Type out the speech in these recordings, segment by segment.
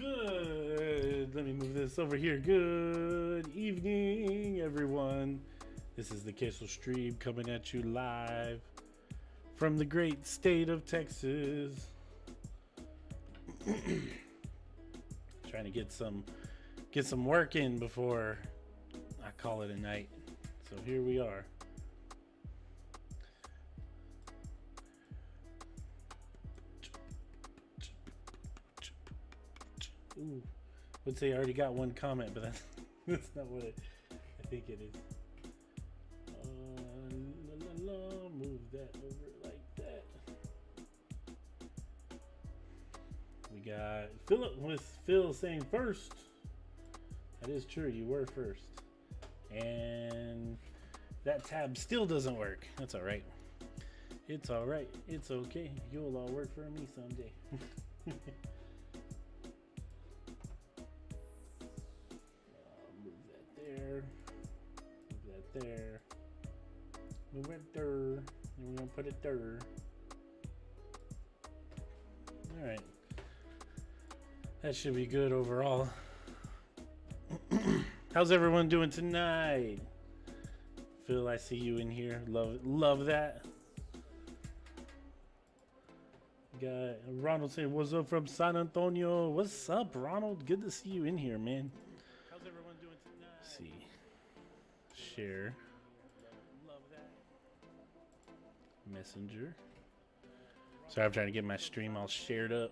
Good. Let me move this over here. Good evening, everyone. This is the Queso Stream coming at you live from the great state of Texas. Trying to get some work in before I call it a night. So here we are. Ooh, would say I already got one comment, but that's not what I think it is. Move that over like that. We got Philip with Phil saying first. That is true, you were first. And that tab still doesn't work. That's all right. It's all right. It's okay. You'll all work for me someday. There, move that there, move it there, and we're gonna put it there. All right, that should be good overall. How's everyone doing tonight? Phil, I see you in here. Love that. Got Ronald saying, "What's up from San Antonio?" What's up, Ronald? Good to see you in here, man. How's everyone doing tonight? Let's see. Share. Love that. Messenger. Sorry, I'm trying to get my stream all shared up.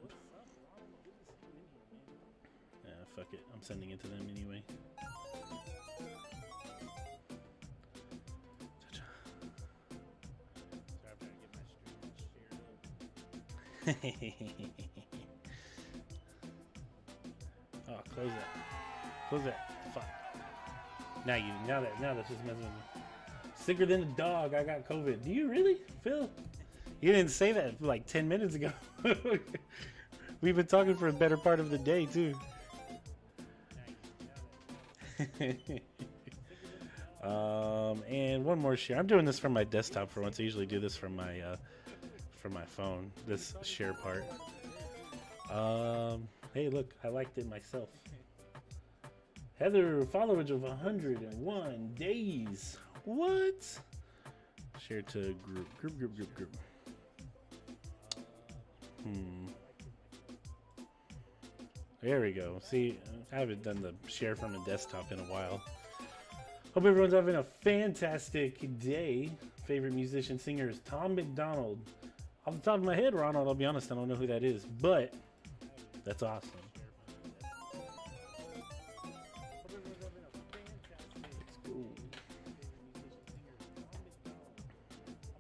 Yeah, fuck it. I'm sending it to them anyway. Sorry, I'm trying to get my stream all shared up. Oh, close that. Close that. Fuck. Now that's just messing with me. Sicker than a dog. I got COVID. Do you really, Phil? You didn't say that like 10 minutes ago. We've been talking for a better part of the day too. And one more share. I'm doing this from my desktop for once. I usually do this from my phone. This share part. Hey, look, I liked it myself. Heather, followage of 101 days. What? Share to group. There we go. See, I haven't done the share from a desktop in a while. Hope everyone's having a fantastic day. Favorite musician, singer is Tom McDonald. Off the top of my head, Ronald, I'll be honest, I don't know who that is, but that's awesome.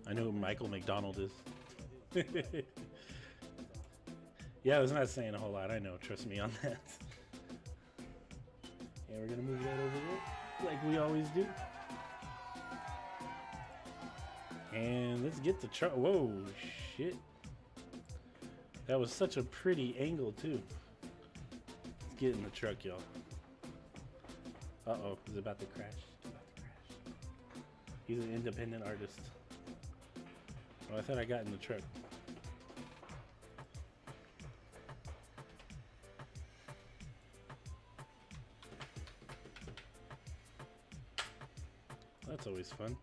I know who Michael McDonald is. Yeah, I was not saying a whole lot. I know. Trust me on that. And we're going to move that over there like we always do. And let's get the truck. Whoa, shit. That was such a pretty angle, too. Let's get in the truck, y'all. Uh-oh. Is it about to crash? He's an independent artist. Oh, I thought I got in the truck. That's always fun.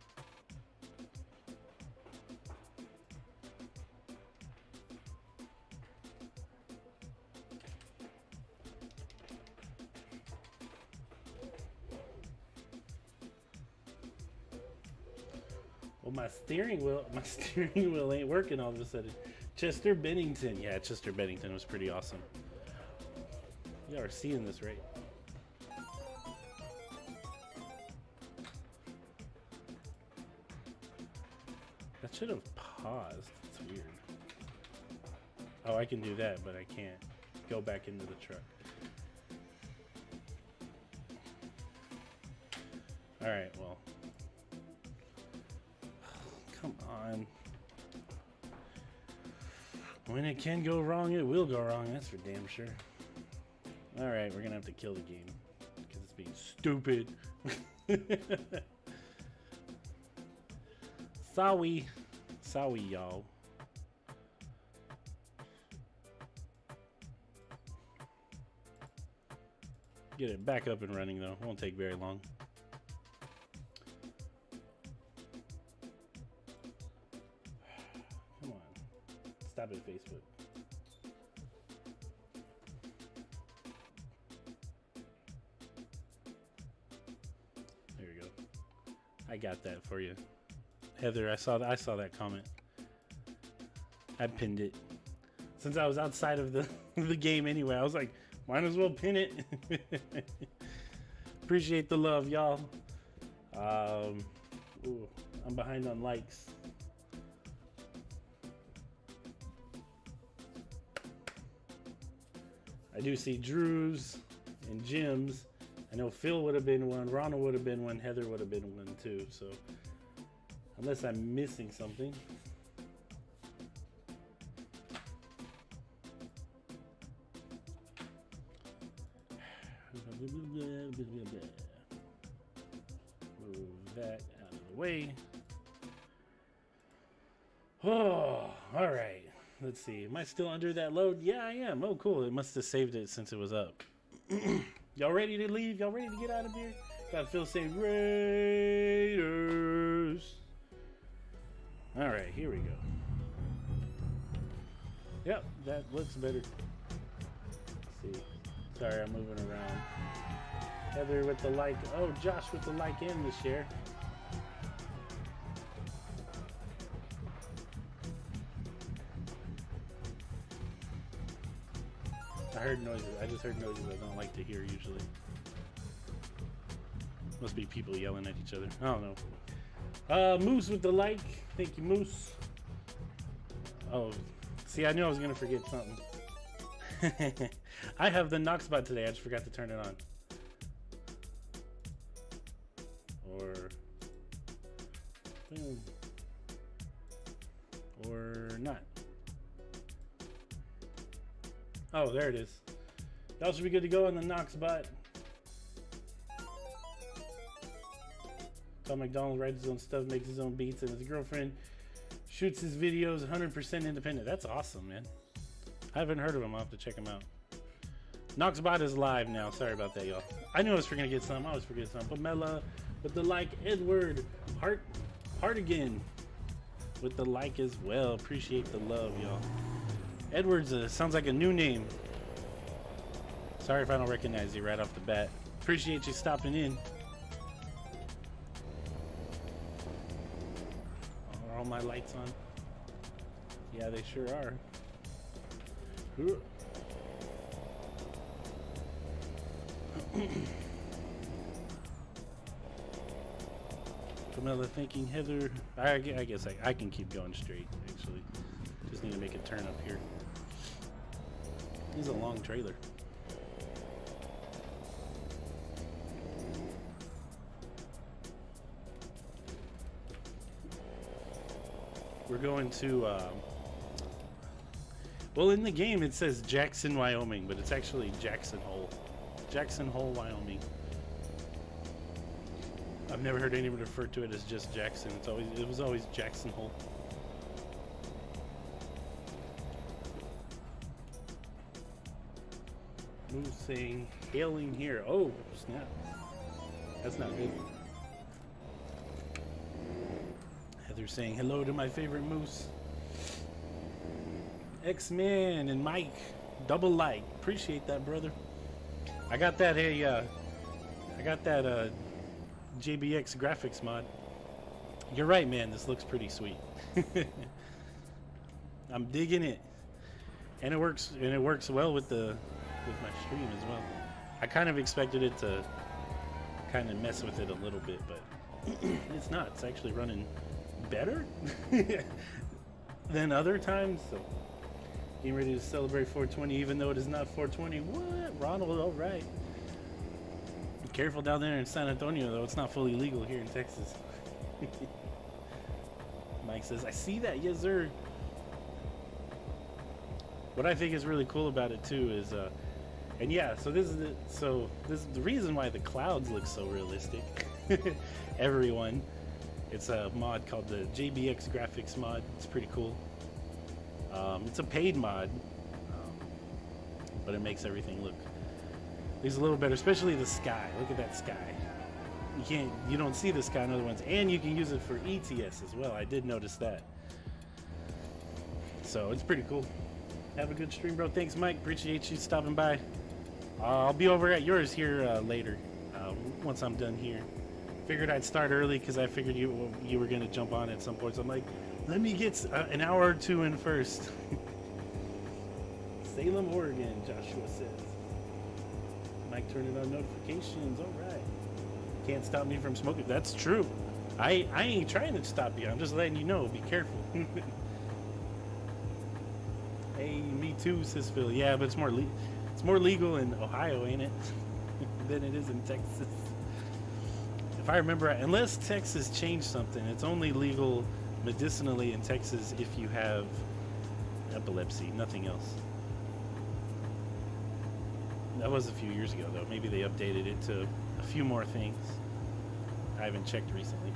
Well, my steering wheel ain't working all of a sudden. Chester Bennington. Yeah, Chester Bennington was pretty awesome. You are seeing this, right? That should have paused. It's weird. Oh, I can do that, but I can't go back into the truck. All right, well. Come on. When it can go wrong, it will go wrong. That's for damn sure. All right, we're going to have to kill the game because it's being stupid. Sorry, y'all. Get it back up and running though. Won't take very long. Come on. Stop it, Facebook. There you go. I got that for you. Heather, I saw that comment. I pinned it. Since I was outside of the the game anyway, I was like, might as well pin it. Appreciate the love, y'all. Ooh, I'm behind on likes. I do see Drew's and Jim's. I know Phil would have been one, Ronald would have been one, Heather would have been one too. So unless I'm missing something. Move that out of the way. Oh, all right. Let's see. Am I still under that load? Yeah, I am. Oh, cool. It must have saved it since it was up. Y'all ready to leave? Y'all ready to get out of here? Got Phil saying Raiders. All right, here we go. Yep, that looks better. Let's see. Sorry, I'm moving around. Heather with the like. Oh, Josh with the like and the share. I heard noises. I just heard noises I don't like to hear usually. Must be people yelling at each other. I don't know. Moose with the like. Thank you, Moose. Oh, see, I knew I was going to forget something. I have the Knoxbot today. I just forgot to turn it on. Or not. Oh, there it is. Y'all should be good to go on the Knoxbot. Tom McDonald writes his own stuff, makes his own beats, and his girlfriend shoots his videos 100% independent. That's awesome, man. I haven't heard of him. I'll have to check him out. Knoxbot is live now. Sorry about that, y'all. I knew I was gonna get some. I always forget some. Pamela with the like. Edward Hartigan with the like as well. Appreciate the love, y'all. Edwards sounds like a new name. Sorry if I don't recognize you right off the bat. Appreciate you stopping in. Are all my lights on? Yeah, they sure are. Camilla thinking Heather. I guess I can keep going straight, actually. Just need to make a turn up here. This is a long trailer. We're going to, well, in the game it says Jackson, Wyoming, but it's actually Jackson Hole. Jackson Hole, Wyoming. I've never heard anyone refer to it as just Jackson. It was always Jackson Hole. Who's saying hailing here? Oh, snap. That's not good. Heather saying hello to my favorite moose. X-Man and Mike. Double like. Appreciate that, brother. I got that JBX graphics mod. You're right, man. This looks pretty sweet. I'm digging it, and it works. And it works well with my stream as well. I kind of expected it to kind of mess with it a little bit, but it's not. It's actually running better than other times. So, getting ready to celebrate 420, even though it is not 420. What, Ronald? All right. Careful down there in San Antonio, though. It's not fully legal here in Texas. Mike says, I see that, yes, sir. What I think is really cool about it, too, is, and yeah, so this is the reason why the clouds look so realistic. Everyone. It's a mod called the JBX graphics mod. It's pretty cool. It's a paid mod, but it makes everything look At least a little better, especially the sky. Look at that sky. You don't see the sky in other ones, and you can use it for ETS as well. I did notice that. So it's pretty cool. Have a good stream, bro. Thanks, Mike. Appreciate you stopping by. I'll be over at yours here later, once I'm done here. Figured I'd start early because I figured you were gonna jump on at some point. So I'm like, let me get an hour or two in first. Salem, Oregon, Joshua says. Mike turning on notifications. All right. Can't stop me from smoking. That's true. I ain't trying to stop you. I'm just letting you know. Be careful. Hey, me too, says Phil. Yeah, but it's more legal in Ohio, ain't it? Than it is in Texas. If I remember right, unless Texas changed something, it's only legal medicinally in Texas if you have epilepsy, nothing else. That was a few years ago, though. Maybe they updated it to a few more things. I haven't checked recently.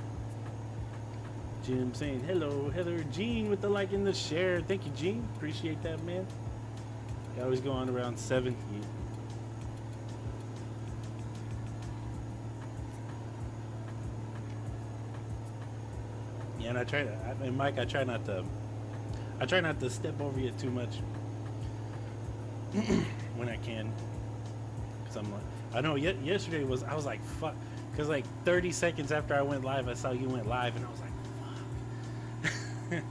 Jim saying hello, Heather. Gene with the like and the share. Thank you, Gene. Appreciate that, man. I always go on around 7. Yeah, and I try to, and Mike, I try not to step over you too much when I can. Cause I'm like, I know yesterday I was like, fuck. Cause like 30 seconds after I went live, I saw you went live, and I was like, fuck.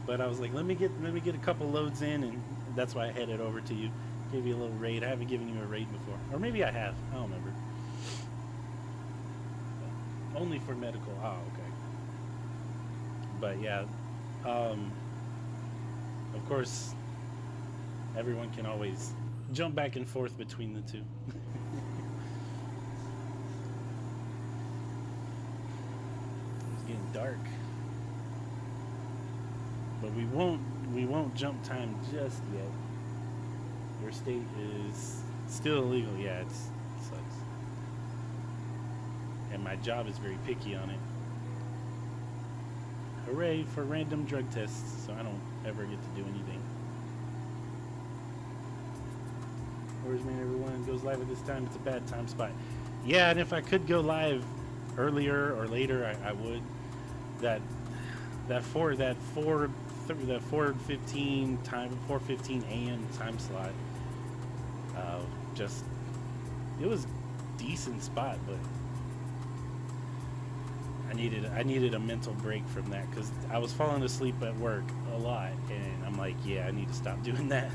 But I was like, let me get a couple loads in, and that's why I headed over to you. Gave you a little raid. I haven't given you a raid before, or maybe I have. I don't remember. Only for medical. Oh, okay. But yeah, of course, everyone can always jump back and forth between the two. It's getting dark, but we won't jump time just yet. Your state is still illegal. Yeah, it sucks, and my job is very picky on it. Hooray for random drug tests, so I don't ever get to do anything. Where's man, everyone goes live at this time. It's a bad time spot. Yeah, and if I could go live earlier or later, I would. That 4:15 a.m. time slot. It was decent spot, but I needed a mental break from that because I was falling asleep at work a lot, and I'm like, yeah, I need to stop doing that.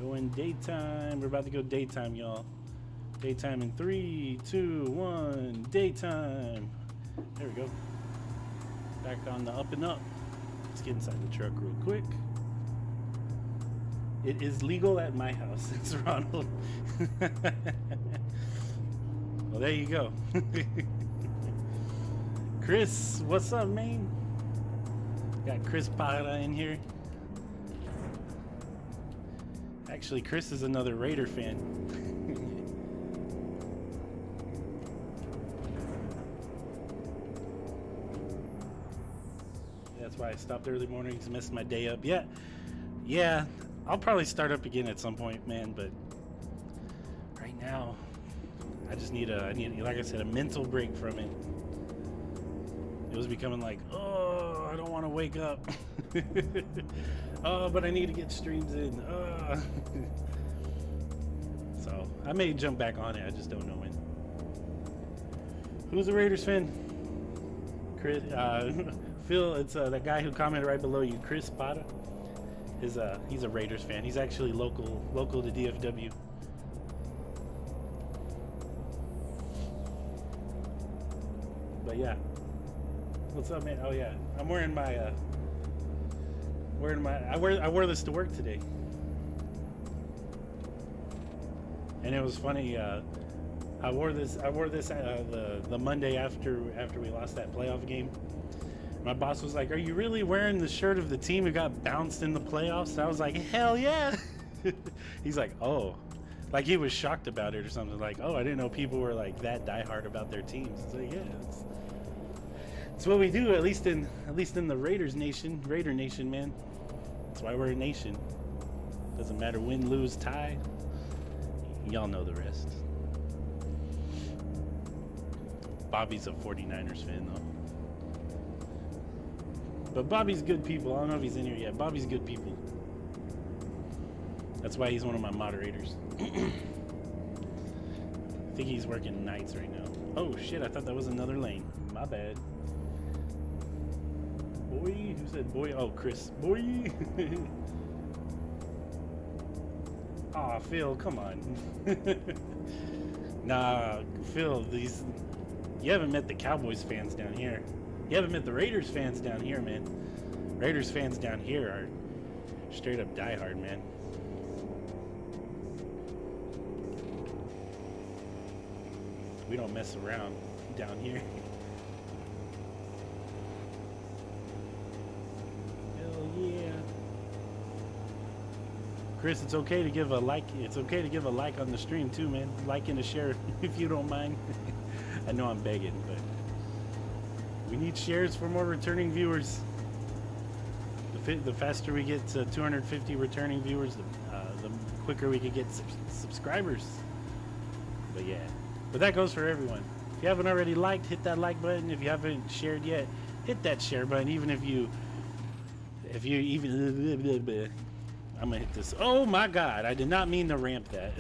Going daytime. We're about to go daytime, y'all. Daytime in 3, 2, 1. Daytime. There we go. Back on the up and up. Let's get inside the truck real quick. It is legal at my house. It's Ronald. Well, there you go. Chris, what's up, man? Got Chris Parra in here. Actually, Chris is another Raider fan. That's why I stopped early mornings, messed my day up. Yeah. I'll probably start up again at some point, man. But right now, I just need like I said, a mental break from it. It was becoming like, oh, I don't want to wake up. Oh, but I need to get streams in. So I may jump back on it. I just don't know when. Who's a Raiders fan? Chris, Phil. It's that guy who commented right below you, Chris Parra. He's a Raiders fan. He's actually local to DFW. But yeah, what's up, man? Oh yeah, I'm wearing my I wore this to work today, and it was funny. I wore this the Monday after we lost that playoff game. My boss was like, "Are you really wearing the shirt of the team who got bounced in the playoffs?" And I was like, "Hell yeah!" He's like, "Oh," like he was shocked about it or something. Like, "Oh, I didn't know people were like that diehard about their teams." It's like, yeah, it's It's what we do, at least in the Raider Nation, man. That's why we're a nation. Doesn't matter win, lose, tie. Y'all know the rest. Bobby's a 49ers fan though. But Bobby's good people. I don't know if he's in here yet. Bobby's good people. That's why he's one of my moderators. I think he's working nights right now. Oh shit, I thought that was another lane. My bad. Boy, who said boy? Oh, Chris. Boy. Aw, Phil, come on. Nah, Phil, you haven't met the Cowboys fans down here. You haven't met the Raiders fans down here, man. Raiders fans down here are straight up diehard, man. We don't mess around down here. Hell yeah. Chris, it's okay to give a like. It's okay to give a like on the stream too, man. Like and a share if you don't mind. I know I'm begging, but we need shares for more returning viewers. The faster we get to 250 returning viewers, the quicker we can get subscribers. But yeah, but that goes for everyone. If you haven't already liked, hit that like button. If you haven't shared yet, hit that share button. Even if you even, I'm gonna hit this. Oh my God, I did not mean to ramp that.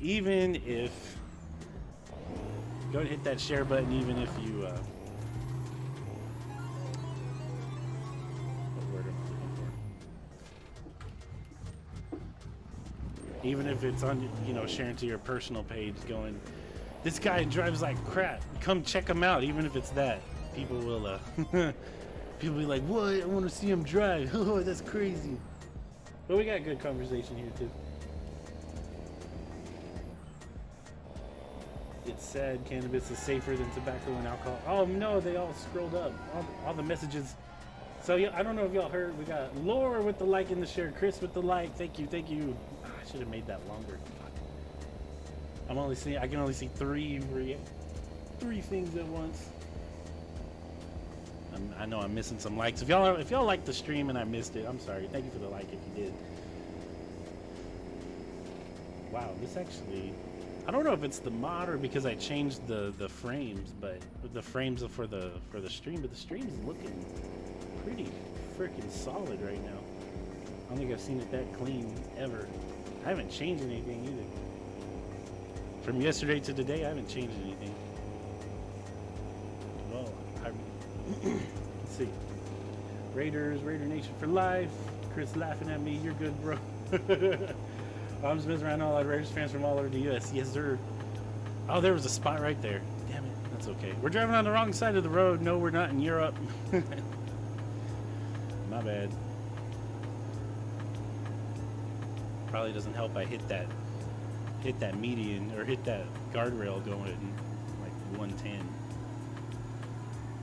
Even if, go and hit that share button. Even if you, what word am I looking for? Even if it's on, sharing to your personal page, going, this guy drives like crap. Come check him out. Even if it's that, people will, people be like, what? I want to see him drive. Oh, that's crazy. But we got good conversation here too. It's sad cannabis is safer than tobacco and alcohol. Oh no, they all scrolled up. All the messages. So yeah, I don't know if y'all heard. We got Laura with the like and the share. Chris with the like. Thank you. I should have made that longer. Fuck. I can only see three things at once. I know I'm missing some likes. If y'all liked the stream and I missed it, I'm sorry. Thank you for the like if you did. Wow, this actually, I don't know if it's the mod or because I changed the frames, but the frames for the stream, but the stream is looking pretty freaking solid right now. I don't think I've seen it that clean ever. I haven't changed anything either. From yesterday to today, I haven't changed anything. Well, let's see. Raider Nation for life. Chris laughing at me. You're good, bro. I'm just messing around all our Raiders fans from all over the U.S. Yes, sir. Oh, there was a spot right there. Damn it. That's okay. We're driving on the wrong side of the road. No, we're not in Europe. My bad. Probably doesn't help I hit that median or hit that guardrail going at like 110.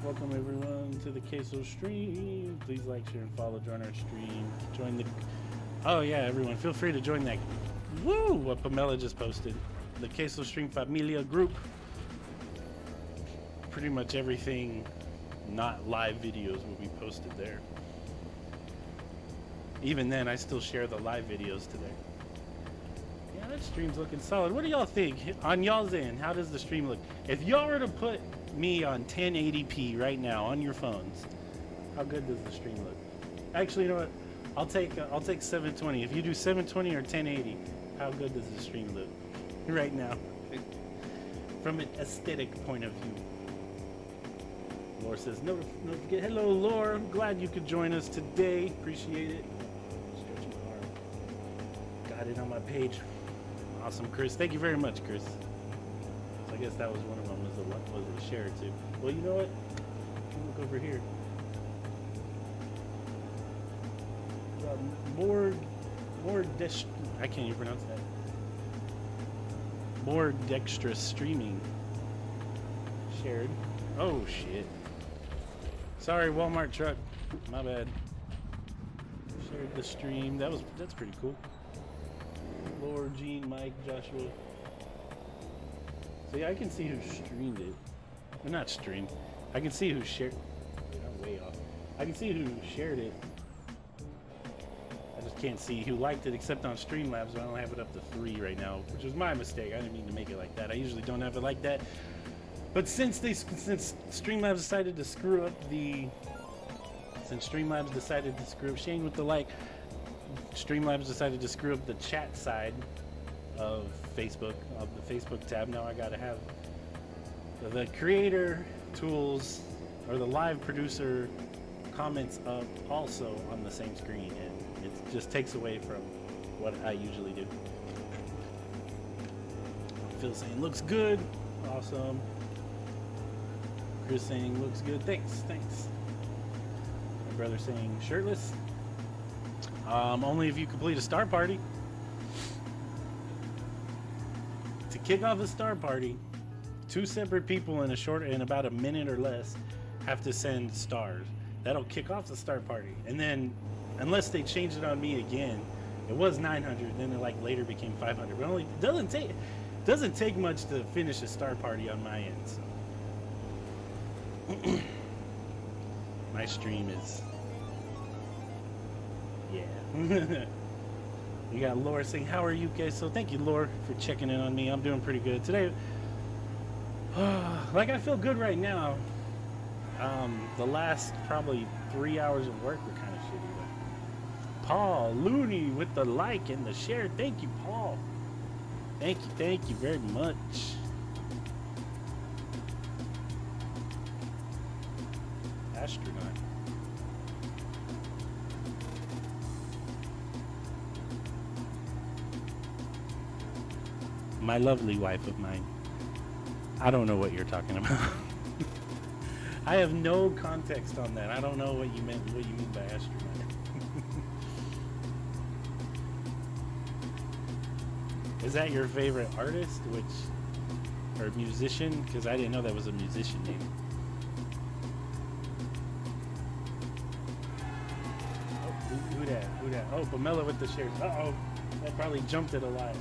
Welcome everyone to the Queso stream. Please like, share, and follow. Join our stream. Join the. Oh yeah, everyone, feel free to join that. Woo! What Pamela just posted. The Queso Stream Familia group. Pretty much everything, not live videos, will be posted there. Even then, I still share the live videos today. Yeah, that stream's looking solid. What do y'all think? On y'all's end, how does the stream look? If y'all were to put me on 1080p right now on your phones, how good does the stream look? Actually, you know what? I'll take 720. If you do 720 or 1080, how good does the stream look right now? From an aesthetic point of view. Laura says, no forget. Hello, Laura. I'm glad you could join us today. Appreciate it. Stretch my arm. Got it on my page. Awesome, Chris. Thank you very much, Chris. So I guess that was one of them. Was a share too. Well, you know what? Look over here. I can't even pronounce that. More dexterous streaming. Shared. Oh shit. Sorry, Walmart truck. My bad. Shared the stream. That's pretty cool. Lord, Gene, Mike, Joshua. So yeah, I can see who streamed it. not stream. I can see who shared. Wait, I'm way off. I can see who shared it. I just can't see who liked it except on Streamlabs. So I don't have it up to 3 right now, which was my mistake. I didn't mean to make it like that. I usually don't have it like that. But since Streamlabs decided to screw up Shane with the like, Streamlabs decided to screw up the chat side of Facebook, of the Facebook tab. Now I gotta have the creator tools or the live producer comments up also on the same screen, and it just takes away from what I usually do. Phil saying looks good, awesome. Chris saying looks good, thanks. My brother saying shirtless. Only if you complete a star party. To kick off a star party, 2 separate people in about a minute or less have to send stars. That'll kick off the star party. And then, unless they change it on me again, it was 900. Then it like later became 500. But only doesn't take much to finish a star party on my end. So. My stream is, yeah. You got Laura saying, how are you guys? So thank you, Laura, for checking in on me. I'm doing pretty good today. Like, I feel good right now. The last probably 3 hours of work were kind of shitty. But Paul Looney with the like and the share. Thank you, Paul. Thank you very much. Astronaut. My lovely wife of mine. I don't know what you're talking about. I have no context on that. I don't know what you mean by astronaut. Is that your favorite artist, or musician? Because I didn't know that was a musician name. Oh, who that? Oh, Pamela with the shares. Uh-oh. That probably jumped it a lot.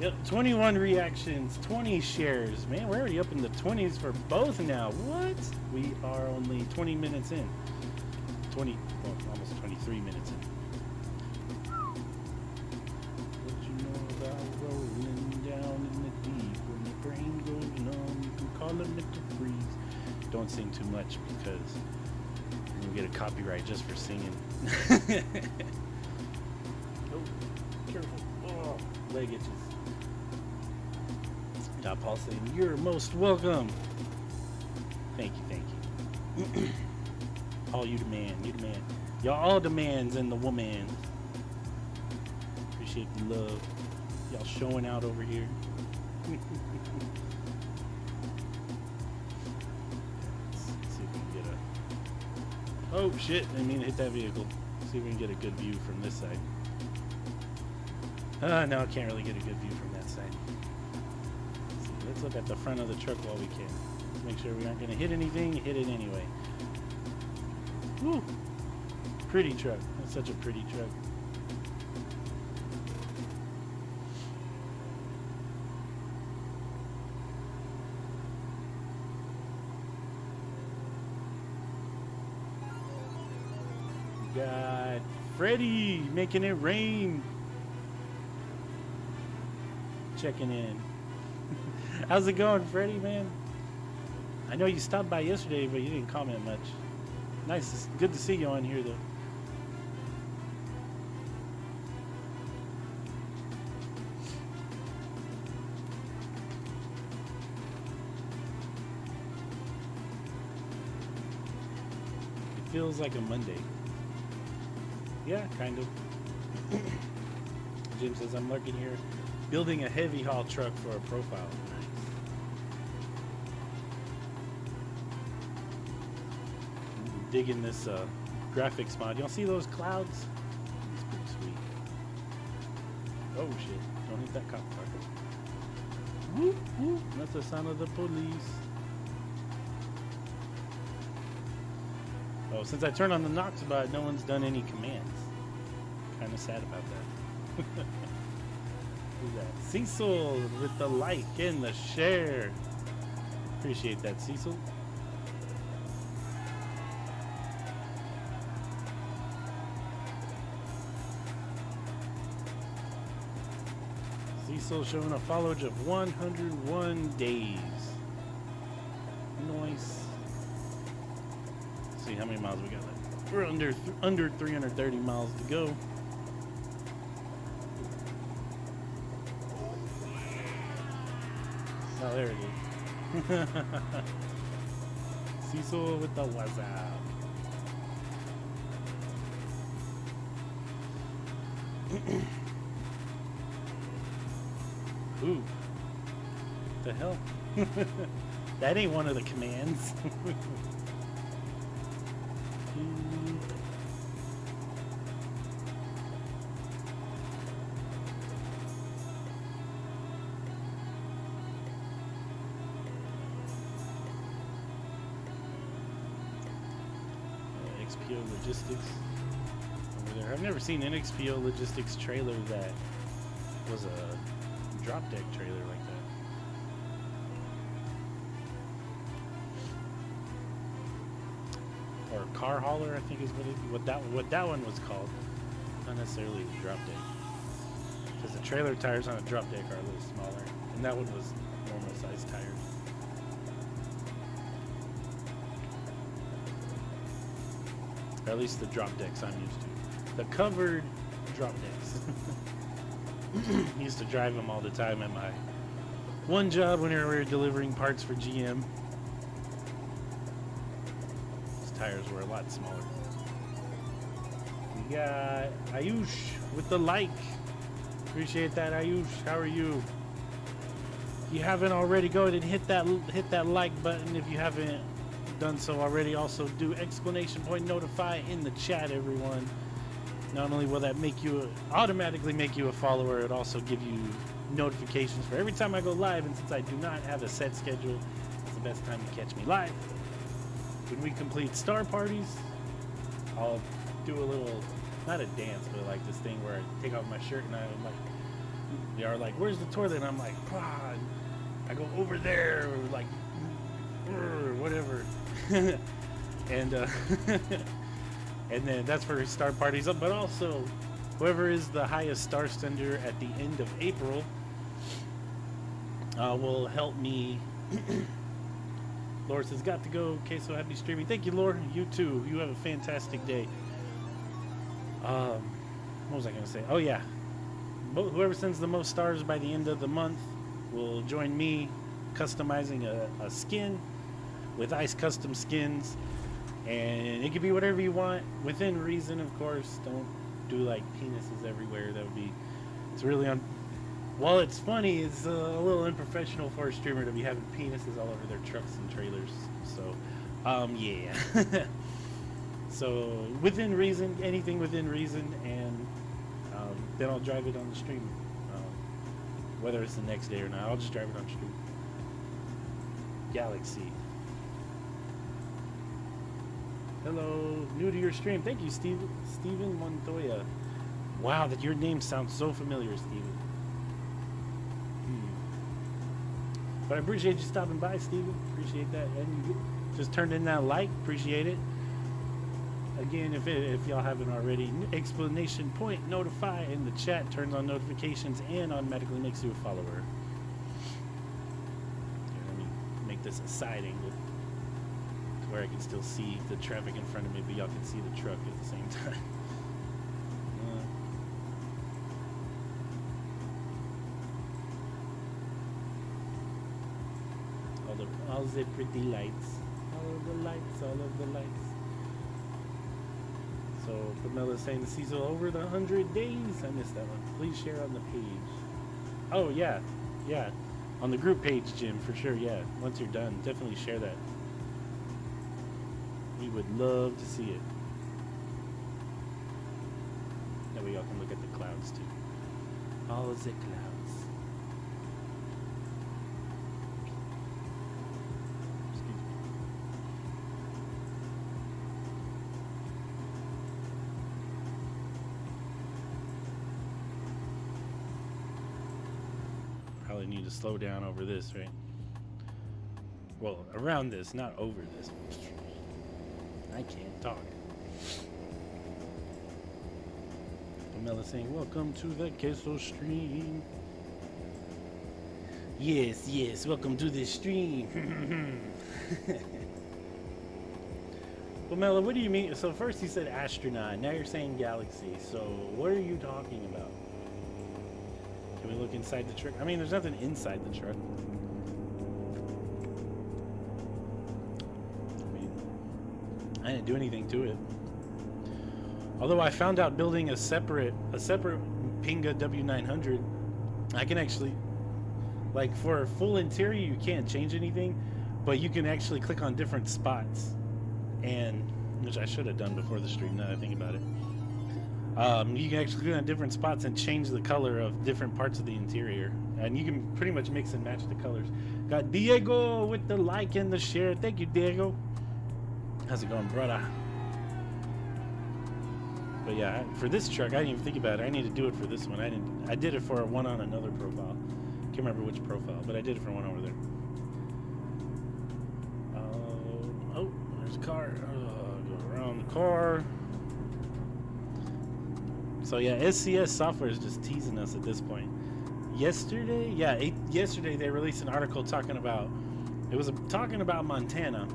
Yep, 21 reactions, 20 shares. Man, we're already up in the 20s for both now. What? We are only 20 minutes in. Almost 23 minutes in. What you know about rolling down in the deep? When the brain goes numb, you can call it a freeze. Don't sing too much because you'll get a copyright just for singing. Oh, careful. Oh, leg itches. Paul saying, you're most welcome. Thank you. Paul, you the man. Y'all all the mans and the woman. Appreciate the love. Y'all showing out over here. Let's see if we can get a... Oh shit, I didn't mean to hit that vehicle. See if we can get a good view from this side. No, I can't really get a good view from that side. Let's look at the front of the truck while we can. Let's make sure we aren't going to hit anything. Hit it anyway. Woo! Pretty truck. That's such a pretty truck. We got Freddie making it rain. Checking in. How's it going, Freddie, man? I know you stopped by yesterday, but you didn't comment much. Nice. It's good to see you on here, though. It feels like a Monday. Yeah, kind of. Jim says, I'm lurking here, building a heavy haul truck for a profile. Digging this graphics mod. Y'all see those clouds? It's pretty sweet. Oh shit! Don't hit that cop car. Whoop whoop! That's the sound of the police. Oh, since I turned on the Nox bot, no one's done any commands. Kind of sad about that. Who's that? Cecil with the like and the share. Appreciate that, Cecil. Cecil showing a followage of 101 days. Nice. Let's see how many miles we got left. We're under 330 miles to go. Oh, there it is. Cecil with the WhatsApp. Ooh. What the hell? That ain't one of the commands. XPO Logistics over there. I've never seen an XPO Logistics trailer that was a drop deck trailer like that. Or a car hauler, I think is what that one was called. Not necessarily a drop deck. Because the trailer tires on a drop deck are a little smaller. And that one was normal size tires. Or at least the drop decks I'm used to. The covered drop decks. Used to drive them all the time at my one job whenever we were delivering parts for GM. Those tires were a lot smaller. We got Ayush with the like. Appreciate that, Ayush. How are you? If you haven't already, go ahead and hit that like button. If you haven't done so already, also do ! Notify in the chat, everyone. Not only will that automatically make you a follower, it also give you notifications for every time I go live. And since I do not have a set schedule, it's the best time to catch me live. When we complete star parties, I'll do a little, not a dance, but like this thing where I take off my shirt and I'm like, they are like, where's the toilet? And I'm like, ah, I go over there, or like, whatever. And and then that's for star parties. But also, whoever is the highest star sender at the end of April will help me. Laura says, got to go. Okay, so happy streaming. Thank you, Laura. You too. You have a fantastic day. What was I going to say? Oh, yeah. Whoever sends the most stars by the end of the month will join me customizing a skin with Ice Custom Skins. And it could be whatever you want, within reason, of course. Don't do like penises everywhere. That would be, it's really while it's funny, it's a little unprofessional for a streamer to be having penises all over their trucks and trailers. So, yeah. So, within reason, anything within reason, and then I'll drive it on the stream. Whether it's the next day or not, I'll just drive it on stream. Galaxy. Hello, new to your stream. Thank you, Steven Montoya. Wow, that your name sounds so familiar, Steven. But I appreciate you stopping by, Steven. Appreciate that. And you just turned in that like. Appreciate it. Again, if y'all haven't already, !notify in the chat turns on notifications and automatically makes you a follower. Here, let me make this a side angle where I can still see the traffic in front of me, but y'all can see the truck at the same time. All the pretty lights. All of the lights, all of the lights. So, Pamela's saying the Cecil over the 100 days. I missed that one. Please share on the page. Oh, yeah. Yeah. On the group page, Jim, for sure, yeah. Once you're done, definitely share that. We would love to see it. That way y'all can look at the clouds too. All the clouds. Excuse me. Probably need to slow down over this, right? Well, around this, not over this. I can't talk. Pamela saying, welcome to the Queso stream. Yes, yes, welcome to this stream. Pamela, what do you mean? So first you said astronaut, now you're saying galaxy. So what are you talking about? Can we look inside the truck? I mean, there's nothing inside the truck. I mean, I didn't do anything to it. Although I found out building a separate Pinga W900, I can actually, like for a full interior, you can't change anything, but you can actually click on different spots, and which I should have done before the stream. Now that I think about it, you can actually click on different spots and change the color of different parts of the interior, and you can pretty much mix and match the colors. Got Diego with the like and the share. Thank you, Diego. How's it going, brother? But yeah, for this truck, I didn't even think about it. I need to do it for this one. I did it for one on another profile. Can't remember which profile, but I did it for one over there. Oh, there's a car. Go around the car. So yeah, SCS software is just teasing us at this point. Yesterday, yesterday they released an article talking about, talking about Montana,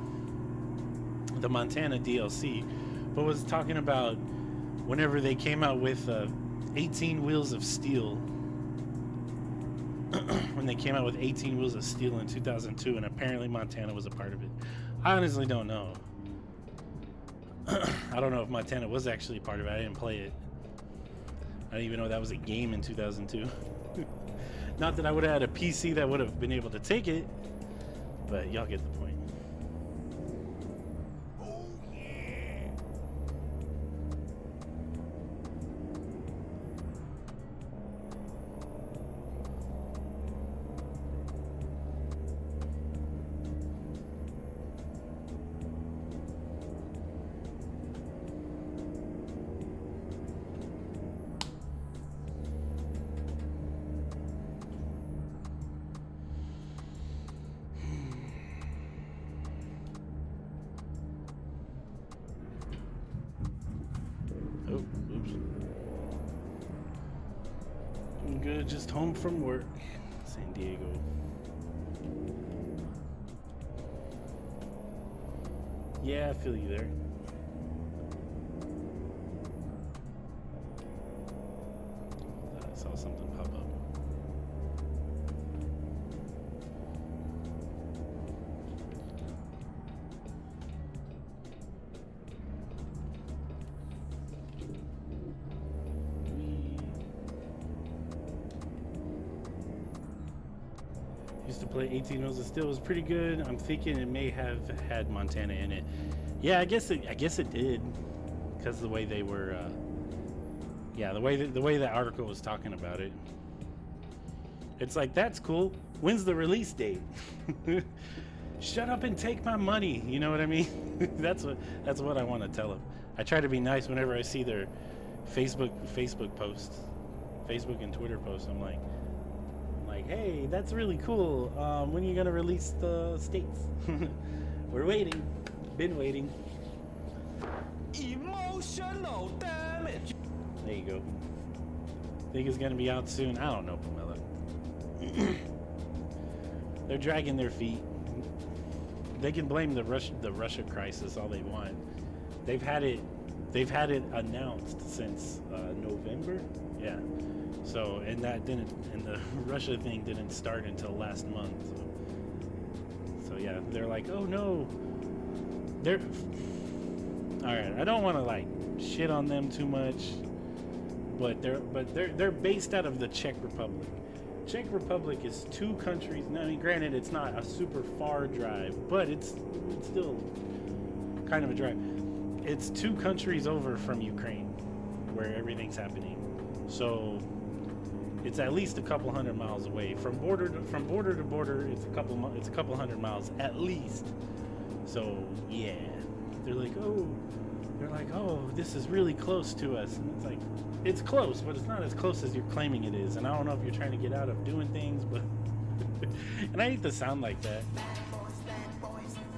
the Montana DLC, but was talking about whenever they came out with 18 Wheels of Steel. When they came out with 18 Wheels of Steel in 2002, and apparently Montana was a part of it. I honestly don't know. I don't know if Montana was actually a part of it. I didn't play it. I didn't even know that was a game in 2002. Not that I would have had a PC that would have been able to take it, but y'all get the point. Good, just home from work, San Diego. Yeah, I feel you there. I saw something pop up. To play 18 Wheels of Steel was pretty good. I'm thinking it may have had Montana in it. Yeah, I guess it did, because the way they were, yeah, the way that article was talking about it. It's like, that's cool. When's the release date? Shut up and take my money. You know what I mean? That's what I want to tell them. I try to be nice whenever I see their Facebook posts, Facebook and Twitter posts. I'm like, hey, that's really cool. When are you gonna release the states? We're waiting. Been waiting. Emotional damage. There you go. Think it's gonna be out soon. I don't know, Pamela. They're dragging their feet. They can blame the Russia crisis all they want. They've had it announced since November. Yeah. So, and the Russia thing didn't start until last month. So yeah, they're like, oh no. All right, I don't want to like shit on them too much, but they're based out of the Czech Republic. Czech Republic is two countries. I mean, granted, it's not a super far drive, but it's still kind of a drive. It's two countries over from Ukraine, where everything's happening. So it's at least a couple hundred miles away. From border to border, it's a couple hundred miles at least. So yeah, they're like, oh, this is really close to us, and it's like, it's close, but it's not as close as you're claiming it is. And I don't know if you're trying to get out of doing things, but and I hate to sound like that.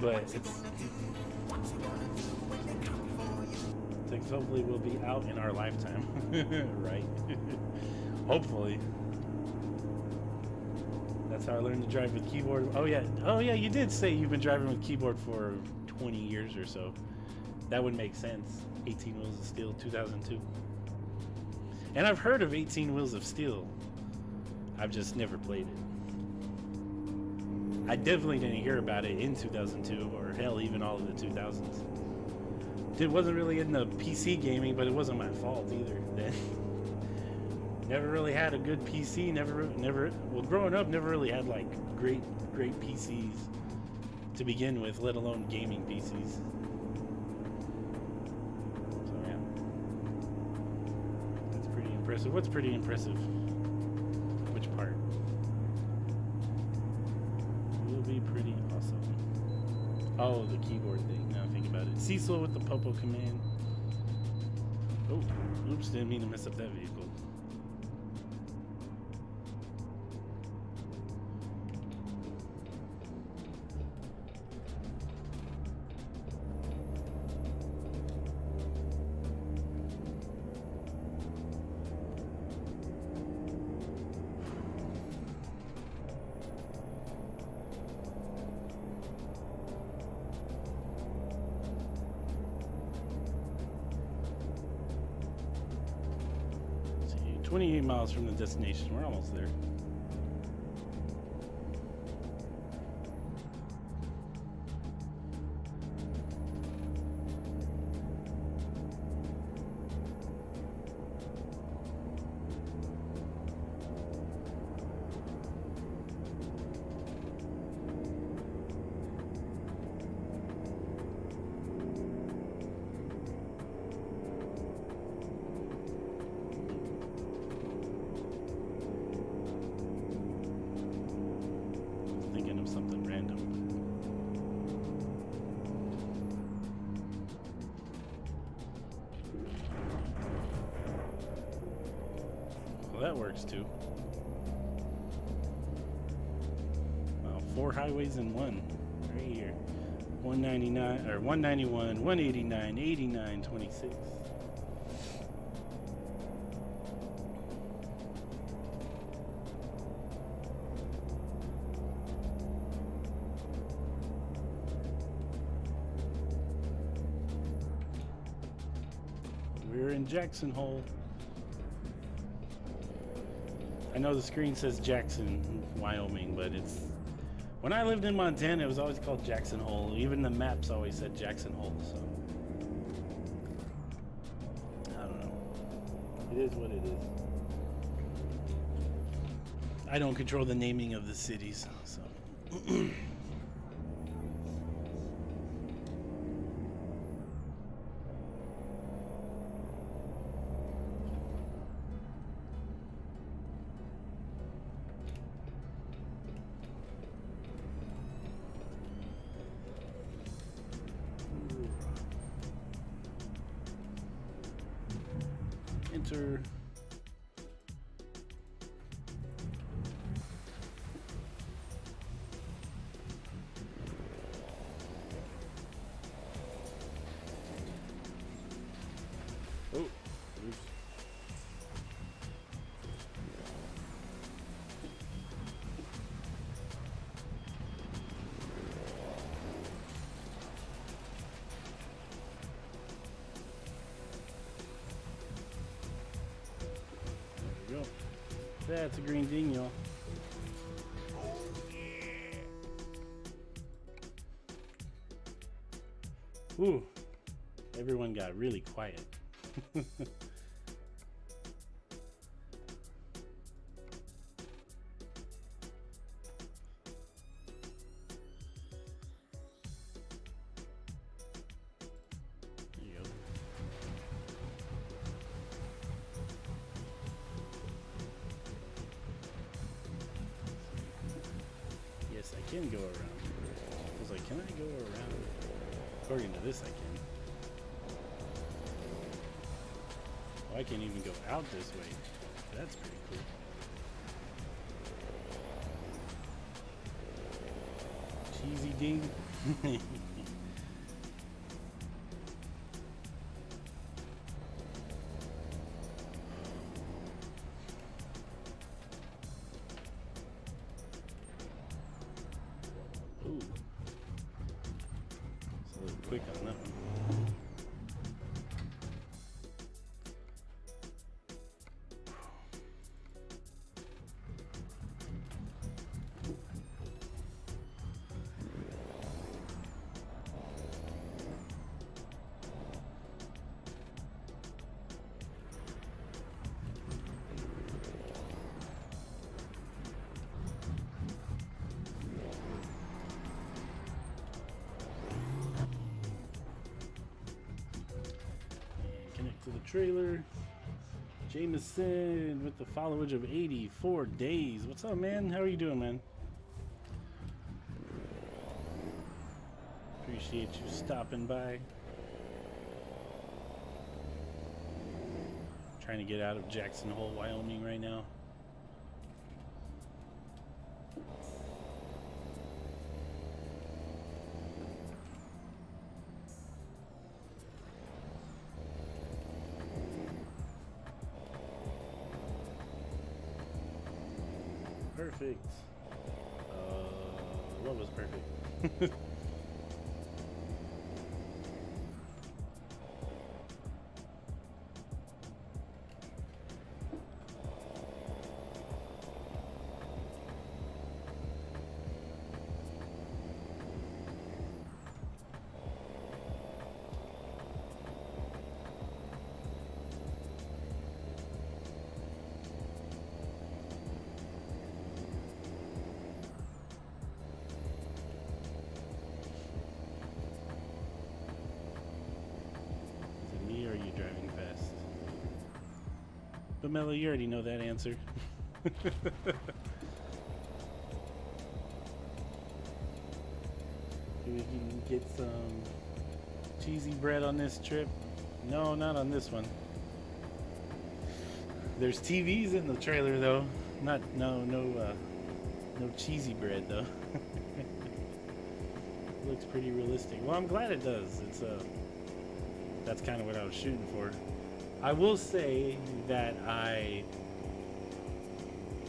But it's things hopefully will be out in our lifetime, right? Hopefully. That's how I learned to drive with keyboard. Oh yeah, you did say you've been driving with keyboard for 20 years or so. That would make sense. 18 Wheels of Steel, 2002. And I've heard of 18 Wheels of Steel. I've just never played it. I definitely didn't hear about it in 2002, or hell, even all of the 2000s. It wasn't really in the PC gaming, but it wasn't my fault either. Then never really had a good PC. Well, growing up, never really had like great PCs to begin with, let alone gaming PCs. So yeah, that's pretty impressive. What's pretty impressive? Which part? Will be pretty awesome. Oh, the keyboard thing. Now think about it. Cecil with the Popo command. Oh, oops! Didn't mean to mess up that vehicle. Let's see, 28 miles from the destination. We're almost there. Thinking of something random. Well, that works too. Wow, 4 highways in one. Right here. 199 or 191, 189, 89, 26. We're in Jackson Hole. I know the screen says Jackson, Wyoming, but it's... When I lived in Montana, it was always called Jackson Hole. Even the maps always said Jackson Hole, so... I don't know. It is what it is. I don't control the naming of the cities, so... Enter. Oh, oops. There we go. That's a green ding, y'all. Ooh, everyone got really quiet. There you go. Yes, I can go around. I was like, can I go around? According to this, I can. Oh, I can't even go out this way. That's pretty cool. Cheesy ding. Ooh. It's a little quick on that one. To the trailer. Jameson with the followage of 84 days. What's up, man? How are you doing, man? Appreciate you stopping by. Trying to get out of Jackson Hole, Wyoming right now. Perfect. What was perfect? But Mello, you already know that answer. We can get some cheesy bread on this trip. No, not on this one. There's TVs in the trailer though. No cheesy bread though. Looks pretty realistic. Well, I'm glad it does. It's that's kind of what I was shooting for. I will say that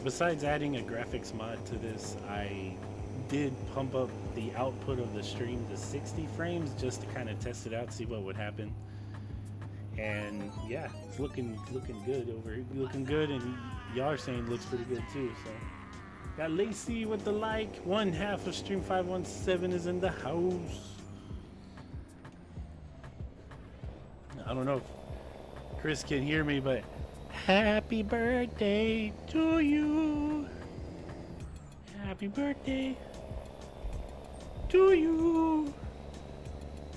besides adding a graphics mod to this, I did pump up the output of the stream to 60 frames just to kind of test it out, see what would happen. And yeah, it's looking good over here. Looking good, and y'all are saying it looks pretty good too. So got Lacey with the like. One half of Stream 517 is in the house. I don't know if Chris can hear me, but happy birthday to you. Happy birthday to you.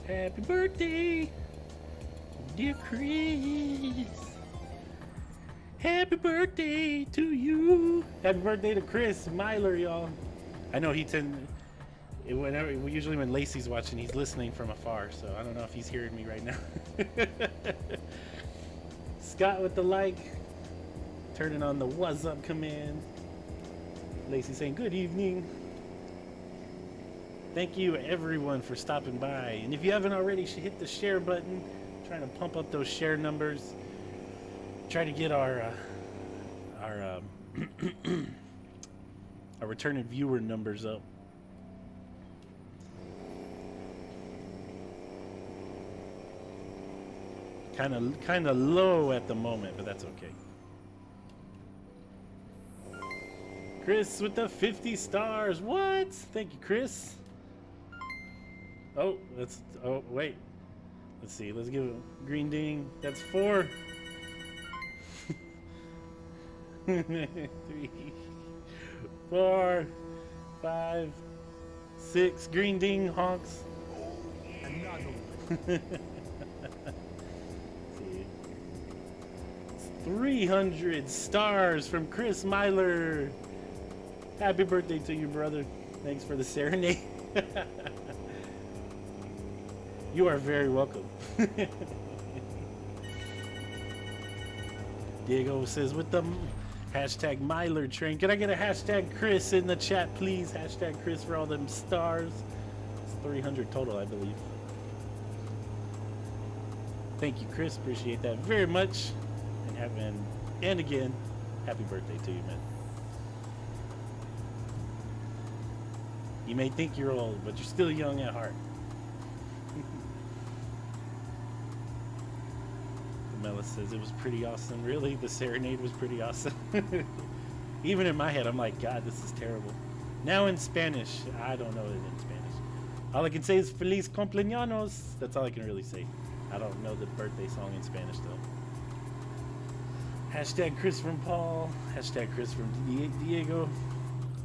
Happy birthday, dear Chris. Happy birthday to you. Happy birthday to Chris Myler, y'all. I know usually when Lacey's watching, he's listening from afar, so I don't know if he's hearing me right now. Scott with the like, turning on the what's up command. Lacey saying good evening. Thank you everyone for stopping by, and if you haven't already, you should hit the share button. Trying to pump up those share numbers. Try to get our returning viewer numbers up. Kind of low at the moment, but that's okay. Chris with the 50 stars. What? Thank you, Chris. Oh, wait. Let's see. Let's give it a green ding. That's 4. 3, 4, 5, 6. Green ding, honks. Another 300 stars from Chris Myler. Happy birthday to you, brother. Thanks for the serenade. You are very welcome. Diego says with the hashtag Myler train. Can I get a hashtag Chris in the chat, please? Hashtag Chris for all them stars. 300 total, I believe. Thank you, Chris. Appreciate that very much. And again, happy birthday to you, man. You may think you're old, but you're still young at heart. Mela says it was pretty awesome. Really? The serenade was pretty awesome. Even in my head, I'm like, God, this is terrible. Now in Spanish, I don't know it in Spanish. All I can say is Feliz Cumpleaños. That's all I can really say. I don't know the birthday song in Spanish, though. Hashtag Chris from Paul. Hashtag Chris from Diego.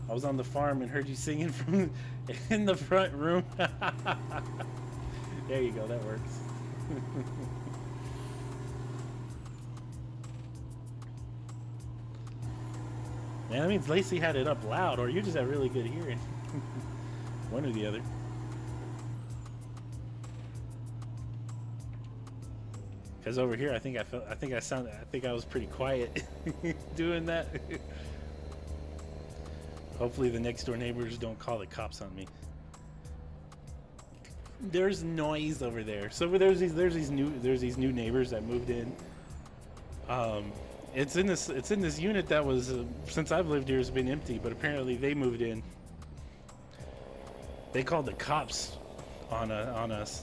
I was on the farm and heard you singing from in the front room. There you go. That works. Man, that means Lacey had it up loud, or you just have really good hearing. One or the other. Because over here, I think I was pretty quiet doing that. Hopefully the next door neighbors don't call the cops on me. There's noise over there. So there's these new neighbors that moved in. It's in this unit that was since I've lived here has been empty, but apparently they moved in. They called the cops on us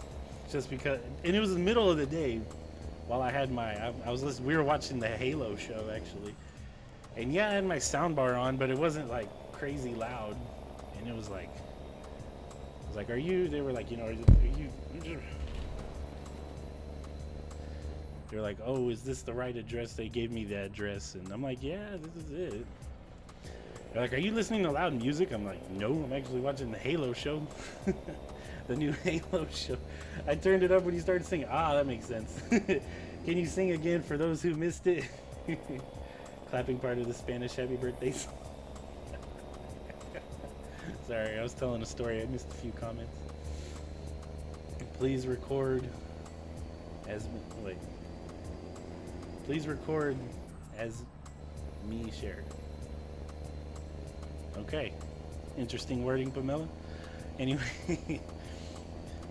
just because, and it was the middle of the day while I had we were watching the Halo show actually, and yeah, I had my sound bar on, but it wasn't like crazy loud, and it was like, are you? They were like, you know, are you? They're like, oh, is this the right address? They gave me the address, and I'm like, yeah, this is it. They're like, are you listening to loud music? I'm like, no, I'm actually watching the Halo show. The new Halo show. I turned it up when you started singing. Ah, that makes sense. Can you sing again for those who missed it? Clapping part of the Spanish happy birthday song. Sorry, I was telling a story. I missed a few comments. Please record as wait. Please record as me share. Okay. Interesting wording, Pamela. Anyway.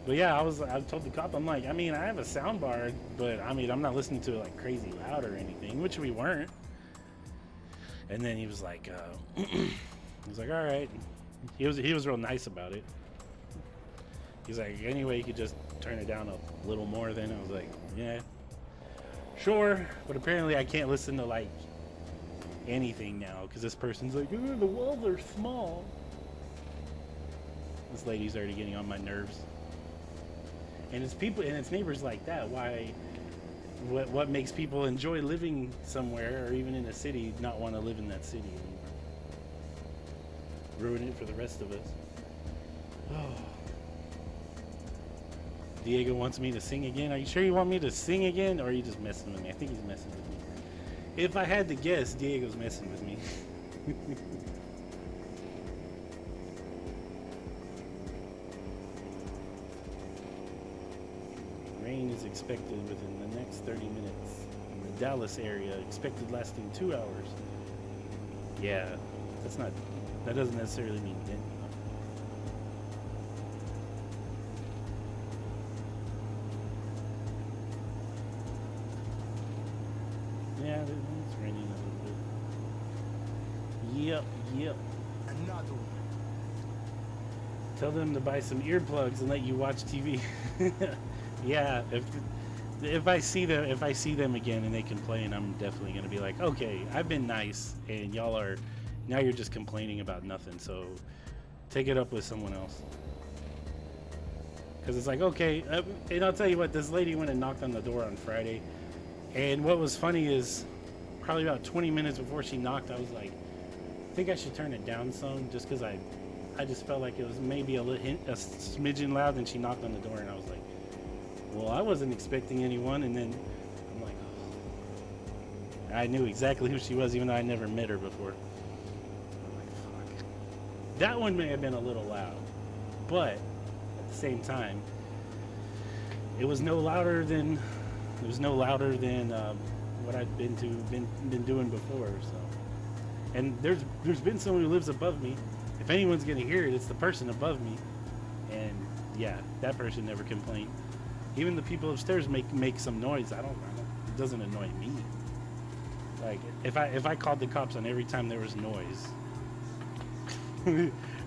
But yeah, I told the cop, I'm like, I mean, I have a sound bar, but I mean, I'm not listening to it like crazy loud or anything, which we weren't. And then he was like, all right. He was real nice about it. He's like, anyway, you could just turn it down a little more. Then I was like, yeah, sure. But apparently I can't listen to like anything now because this person's like, oh, the walls are small. This lady's already getting on my nerves. And it's people and it's neighbors like that. Why? What makes people enjoy living somewhere or even in a city not want to live in that city anymore? Ruin it for the rest of us. Oh. Diego wants me to sing again. Are you sure you want me to sing again, or are you just messing with me? I think he's messing with me. If I had to guess, Diego's messing with me. Rain is expected within the next 30 minutes in the Dallas area, expected lasting 2 hours. Yeah, that doesn't necessarily mean anything. Yeah, it's raining a little bit. Yep. Another one. Tell them to buy some earplugs and let you watch TV. Yeah, if I see them again and they complain, I'm definitely gonna be like, okay, I've been nice, and now you're just complaining about nothing. So take it up with someone else. Because it's like, okay, and I'll tell you what, this lady went and knocked on the door on Friday. And what was funny is, probably about 20 minutes before she knocked, I was like, I think I should turn it down some, just because I just felt like it was maybe a smidgen loud. And she knocked on the door, and I was like, well, I wasn't expecting anyone. And then I'm like, oh. I knew exactly who she was, even though I never met her before. I'm like, fuck. That one may have been a little loud, but at the same time, it was no louder than what I'd been doing before. So, and there's been someone who lives above me. If anyone's gonna hear it, it's the person above me. And Yeah, that person never complained. Even the people upstairs make some noise. I don't. It doesn't annoy me. Like if I called the cops on every time there was noise,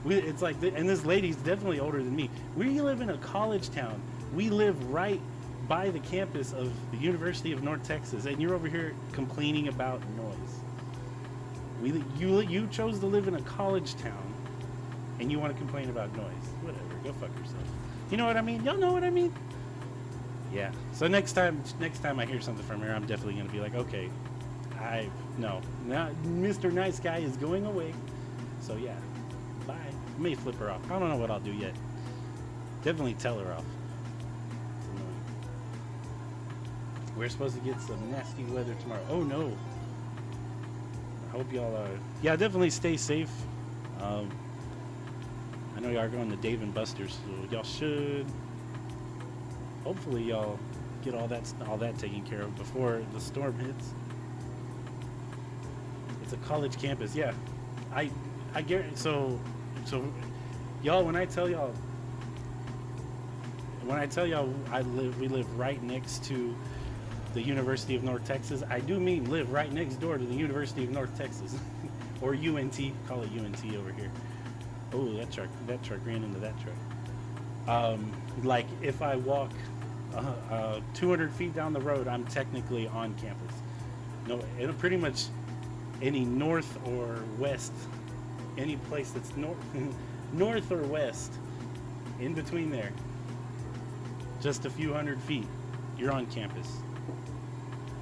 it's like, and this lady's definitely older than me. We live in a college town. We live right by the campus of the University of North Texas, and you're over here complaining about noise. You chose to live in a college town, and you want to complain about noise. Whatever, go fuck yourself. You know what I mean? Y'all know what I mean? Yeah. So next time I hear something from her, I'm definitely gonna be like, okay, now Mr. Nice Guy is going away. So yeah, bye. I may flip her off. I don't know what I'll do yet. Definitely tell her off. We're supposed to get some nasty weather tomorrow. Oh no. I hope y'all yeah, definitely stay safe. I know y'all are going to Dave and Buster's, so y'all should. Hopefully y'all get all that taken care of before the storm hits. It's a college campus, yeah. I guarantee. So y'all, when I tell y'all we live right next to the University of North Texas, I do mean live right next door to the University of North Texas, or UNT. Call it UNT over here. Oh, that truck ran into that truck. Like if I walk 200 feet down the road, I'm technically on campus. No, it'll pretty much any north or west, any place that's north or west, in between there, just a few hundred feet, you're on campus.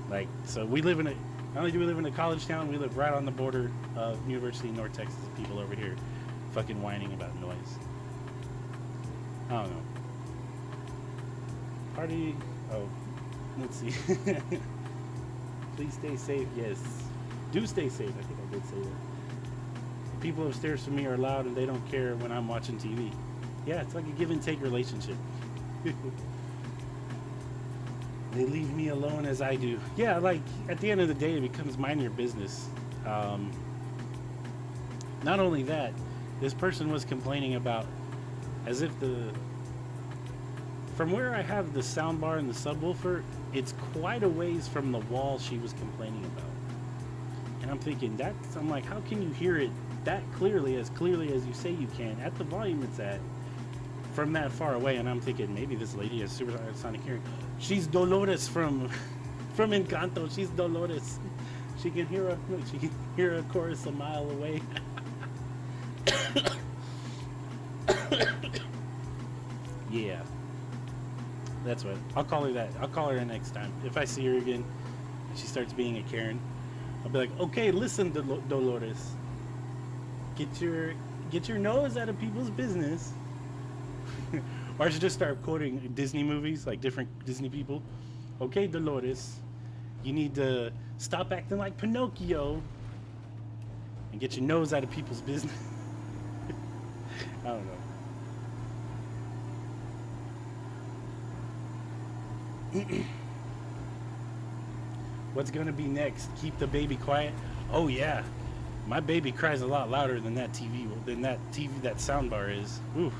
Like, so we live in not only do we live in a college town, we live right on the border of University of North Texas. People over here fucking whining about noise. I don't know. Party. Oh, let's see. Please stay safe. Yes, do stay safe. I think I did say that. The people upstairs from me are loud and they don't care when I'm watching TV. Yeah, it's like a give and take relationship. They leave me alone as I do. Yeah, like at the end of the day, it becomes mind your business. Not only that, this person was complaining about, as if from where I have the soundbar and the subwoofer, it's quite a ways from the wall she was complaining about. And I'm thinking, I'm like, how can you hear it that clearly as you say you can, at the volume it's at, from that far away? And I'm thinking, maybe this lady has supersonic hearing. She's Dolores from Encanto. She's Dolores. She can hear a chorus a mile away. Yeah, that's what I'll call her. I'll call her next time if I see her again and she starts being a Karen. I'll be like, okay, listen, Dolores, get your nose out of people's business. Or I should just start quoting Disney movies, like different Disney people. Okay, Dolores, you need to stop acting like Pinocchio and get your nose out of people's business. I don't know. What's gonna be next? Keep the baby quiet? Oh yeah, my baby cries a lot louder than that TV, that soundbar is. Oof.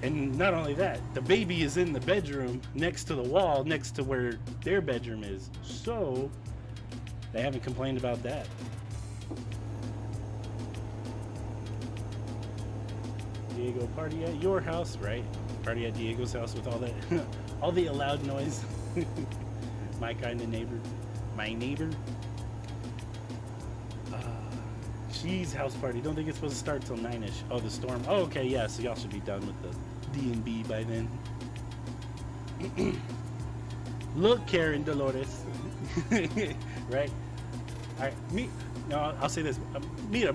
And not only that, the baby is in the bedroom next to the wall, next to where their bedroom is. So they haven't complained about that. Diego, party at your house, right? Party at Diego's house with all that, all the loud noise. My kind of neighbor. My neighbor. She's house party. Don't think it's supposed to start till 9ish. Oh, the storm. Oh, okay, yeah. So y'all should be done with the D&B by then. Look, Karen Dolores. Right? All right. No, I'll say this. Mira,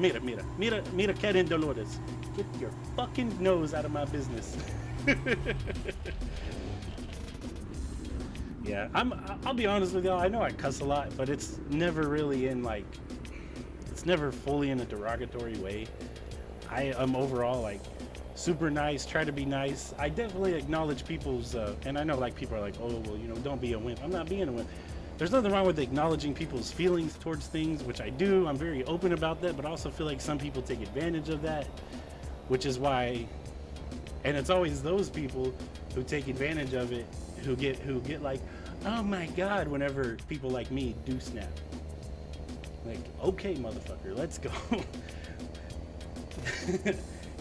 Karen Dolores. Get your fucking nose out of my business. Yeah, I'll be honest with y'all. I know I cuss a lot, but it's never really in like, it's never fully in a derogatory way. I am overall like super nice, try to be nice. I definitely acknowledge people's, and I know like people are like, oh, well, you know, don't be a wimp. I'm not being a wimp. There's nothing wrong with acknowledging people's feelings towards things, which I do. I'm very open about that, but I also feel like some people take advantage of that, which is why And it's always those people who take advantage of it, who get like, oh my god, whenever people like me do snap. Like, okay, motherfucker, let's go.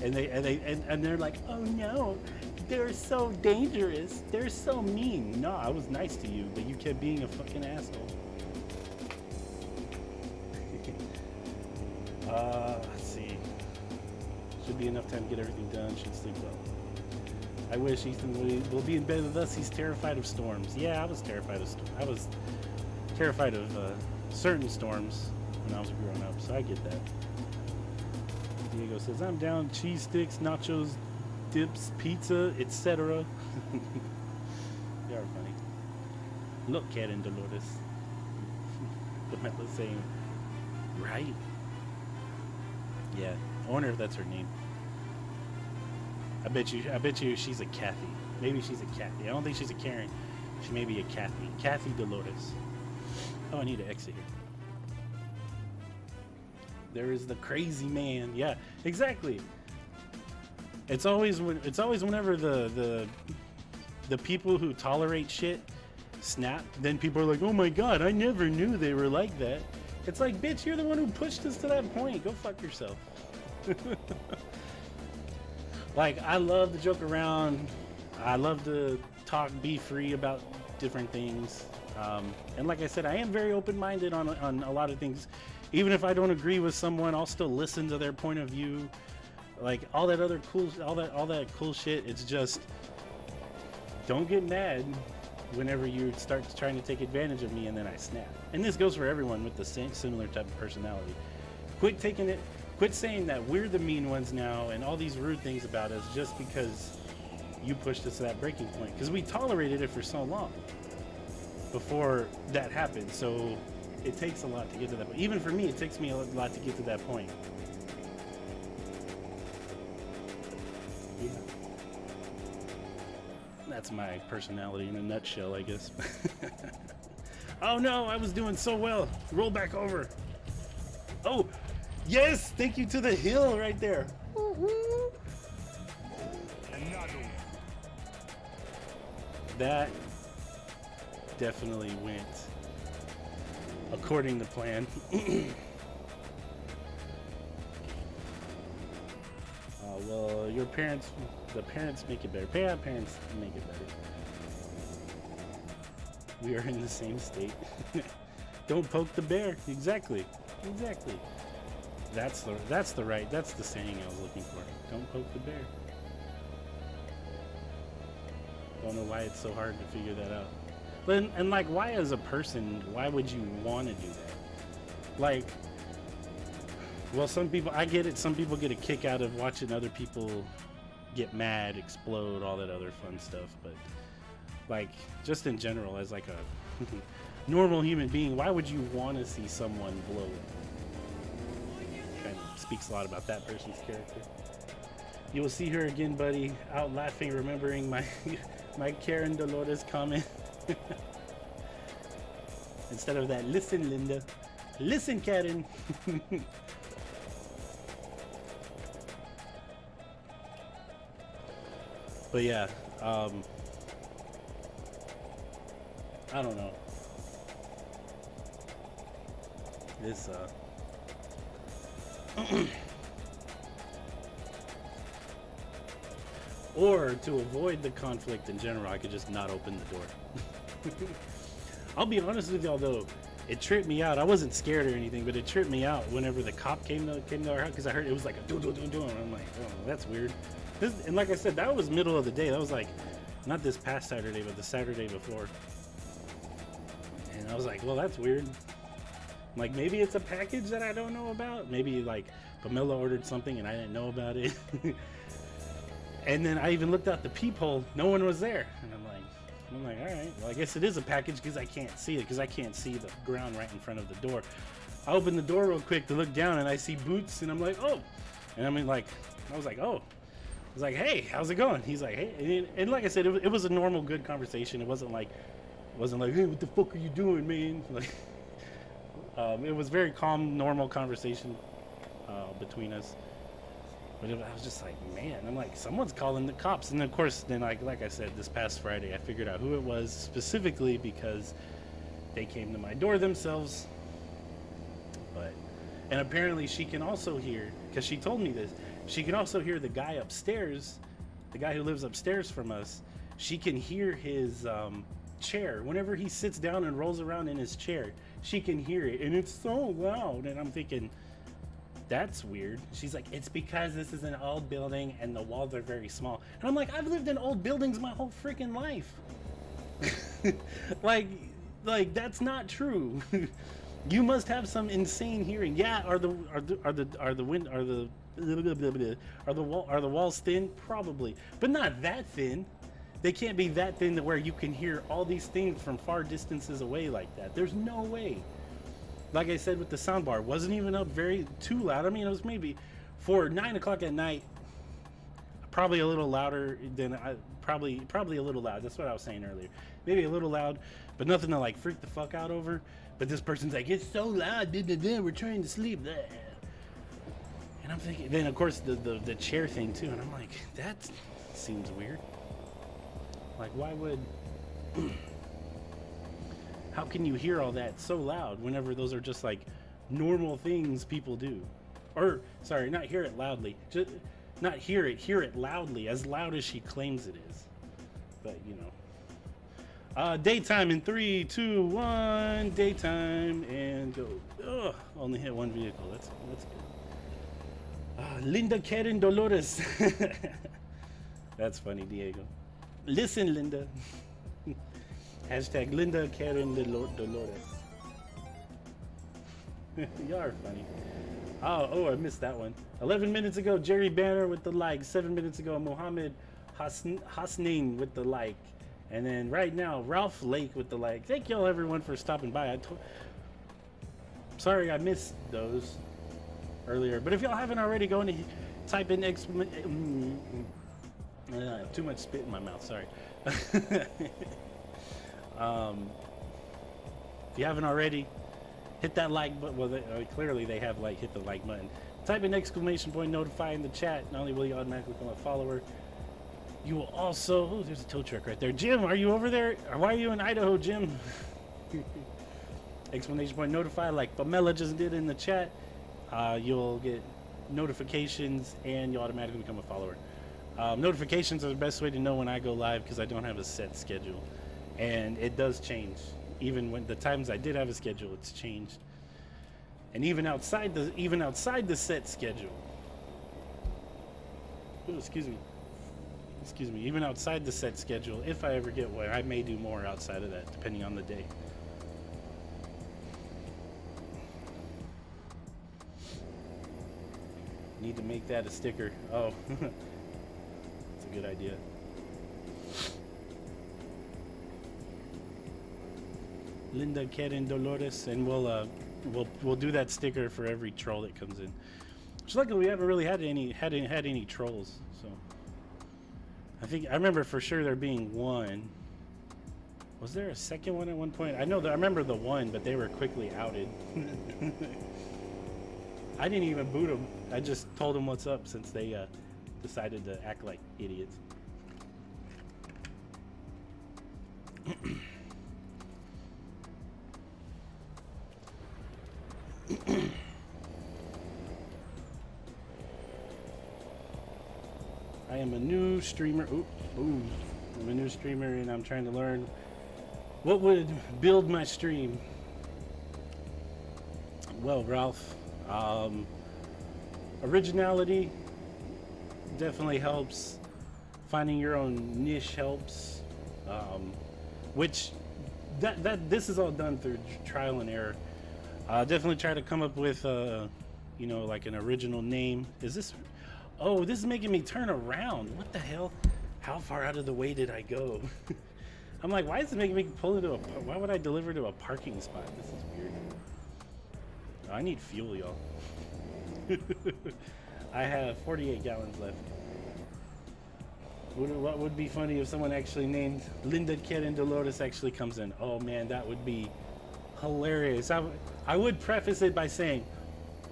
and they're like, oh no, they're so dangerous, they're so mean. No, I was nice to you, but you kept being a fucking asshole. Let's see. Should be enough time to get everything done. Should sleep well. I wish Ethan will be in bed with us. He's terrified of storms. Yeah, I was terrified of certain storms when I was growing up, so I get that. Diego says, I'm down cheese sticks, nachos, dips, pizza, etc. They are funny. Look, Karen Dolores. Pamela's saying, right? Yeah, I wonder if that's her name. I bet you she's a Kathy. Maybe she's a Kathy. I don't think she's a Karen. She may be a Kathy. Kathy Dolores. Oh, I need to exit here. There is the crazy man. Yeah, exactly. It's always whenever the people who tolerate shit snap, then people are like, oh my god, I never knew they were like that. It's like, bitch, you're the one who pushed us to that point. Go fuck yourself. Like, I love to joke around. I love to talk, be free about different things. And like I said, I am very open-minded on a lot of things. Even if I don't agree with someone, I'll still listen to their point of view. Like, all that other cool, all that cool shit. It's just, don't get mad whenever you start trying to take advantage of me and then I snap. And this goes for everyone with the same similar type of personality. Quit saying that we're the mean ones now and all these rude things about us just because you pushed us to that breaking point. Because we tolerated it for so long before that happened. So it takes a lot to get to that point. Even for me, it takes me a lot to get to that point. Yeah. That's my personality in a nutshell, I guess. Oh no, I was doing so well. Roll back over. Oh, yes, thank you to the hill right there. Woo-hoo. That definitely went according to plan. Well, the parents make it better. Parents make it better. We are in the same state. Don't poke the bear. Exactly. That's the saying I was looking for. Don't poke the bear. Don't know why it's so hard to figure that out. But and like, why as a person, why would you want to do that? Like, well, some people, I get it. Some people get a kick out of watching other people get mad, explode, all that other fun stuff. But like, just in general, as like a normal human being, why would you want to see someone blow up? Kind of speaks a lot about that person's character. You will see her again, buddy, out laughing, remembering my Karen Dolores comment. Instead of that, listen, Linda. Listen, Karen. But yeah, I don't know. This, or to avoid the conflict in general, I could just not open the door. I'll be honest with y'all though, it tripped me out. I wasn't scared or anything, but it tripped me out whenever the cop came to our house, because I heard it was like a do, and I'm like, oh, that's weird. And like I said, that was middle of the day. That was like, not this past Saturday, but the Saturday before. And I was like, well, that's weird. Like, maybe it's a package that I don't know about. Maybe like Pamela ordered something and I didn't know about it. And then I even looked out the peephole. No one was there. And I'm like, all right, well, I guess it is a package because I can't see it, because I can't see the ground right in front of the door. I opened the door real quick to look down and I see Boots and I'm like, oh. And I mean, like, I was like, oh. I was like, hey, how's it going? He's like, hey. And like I said, it was a normal, good conversation. It wasn't like, hey, what the fuck are you doing, man? Like, it was very calm, normal conversation between us. But I was just like, man, I'm like, someone's calling the cops. And of course, then like I said, this past Friday, I figured out who it was specifically because they came to my door themselves. But, and apparently she can also hear, because she told me this, she can also hear the guy upstairs, the guy who lives upstairs from us. She can hear his chair. Whenever he sits down and rolls around in his chair, she can hear it. And it's so loud. And I'm thinking, that's weird. She's like, it's because this is an old building and the walls are very small. And I'm like, I've lived in old buildings my whole freaking life. like that's not true. You must have some insane hearing. Yeah, are the walls thin? Probably, but not that thin. They can't be that thin to where you can hear all these things from far distances away like that. There's no way. Like I said with the soundbar, wasn't even up too loud. I mean, it was maybe for 9 o'clock at night, probably a little louder than probably a little loud. That's what I was saying earlier. Maybe a little loud, but nothing to like freak the fuck out over. But this person's like, it's so loud, we're trying to sleep. And I'm thinking, then of course the chair thing too, and I'm like, that seems weird. Like, why would? How can you hear all that so loud whenever those are just like normal things people do? Or, sorry, not hear it loudly. Just not hear it loudly, as loud as she claims it is. But, you know. Daytime in 3, 2, 1. Daytime and go. Ugh, only hit one vehicle. That's good. Linda Karen Dolores. That's funny, Diego. Listen, Linda. Hashtag Linda Karen Dolores. Y'all are funny. Oh, I missed that one. 11 minutes ago, Jerry Banner with the like. 7 minutes ago, Mohammed Hasnain with the like. And then right now, Ralph Lake with the like. Thank y'all everyone for stopping by. Sorry I missed those earlier. But if y'all haven't already, go and type in too much spit in my mouth, sorry. If you haven't already, hit that like button. Well, clearly they have like hit the like button. Type in exclamation point notify in the chat. Not only will you automatically become a follower, you will also. Oh, there's a tow truck right there. Jim, are you over there? Why are you in Idaho, Jim? Exclamation point notify, like Pamela just did in the chat. You'll get notifications and you'll automatically become a follower. Notifications are the best way to know when I go live because I don't have a set schedule. And it does change. Even when the times I did have a schedule, it's changed. And even outside the set schedule. Oh, excuse me. Even outside the set schedule, if I ever get one, I may do more outside of that, depending on the day. Need to make that a sticker. Oh, that's a good idea. Linda Karen Dolores, and we'll do that sticker for every troll that comes in. Which luckily we haven't really had any trolls. So I remember for sure there being one. Was there a second one at one point? I remember the one, but they were quickly outed. I didn't even boot them. I just told them what's up since they decided to act like idiots. I am a new streamer. I'm a new streamer and I'm trying to learn what would build my stream. Well, Ralph, originality definitely helps. Finding your own niche helps. Which this is all done through trial and error. Definitely try to come up with like an original name. Oh, this is making me turn around. What the hell? How far out of the way did I go? I'm like, why is it making me pull into why would I deliver to a parking spot? This is weird. Oh, I need fuel, y'all. I have 48 gallons left. What would be funny if someone actually named Linda Karen Dolores actually comes in? Oh man, that would be hilarious. I would preface it by saying,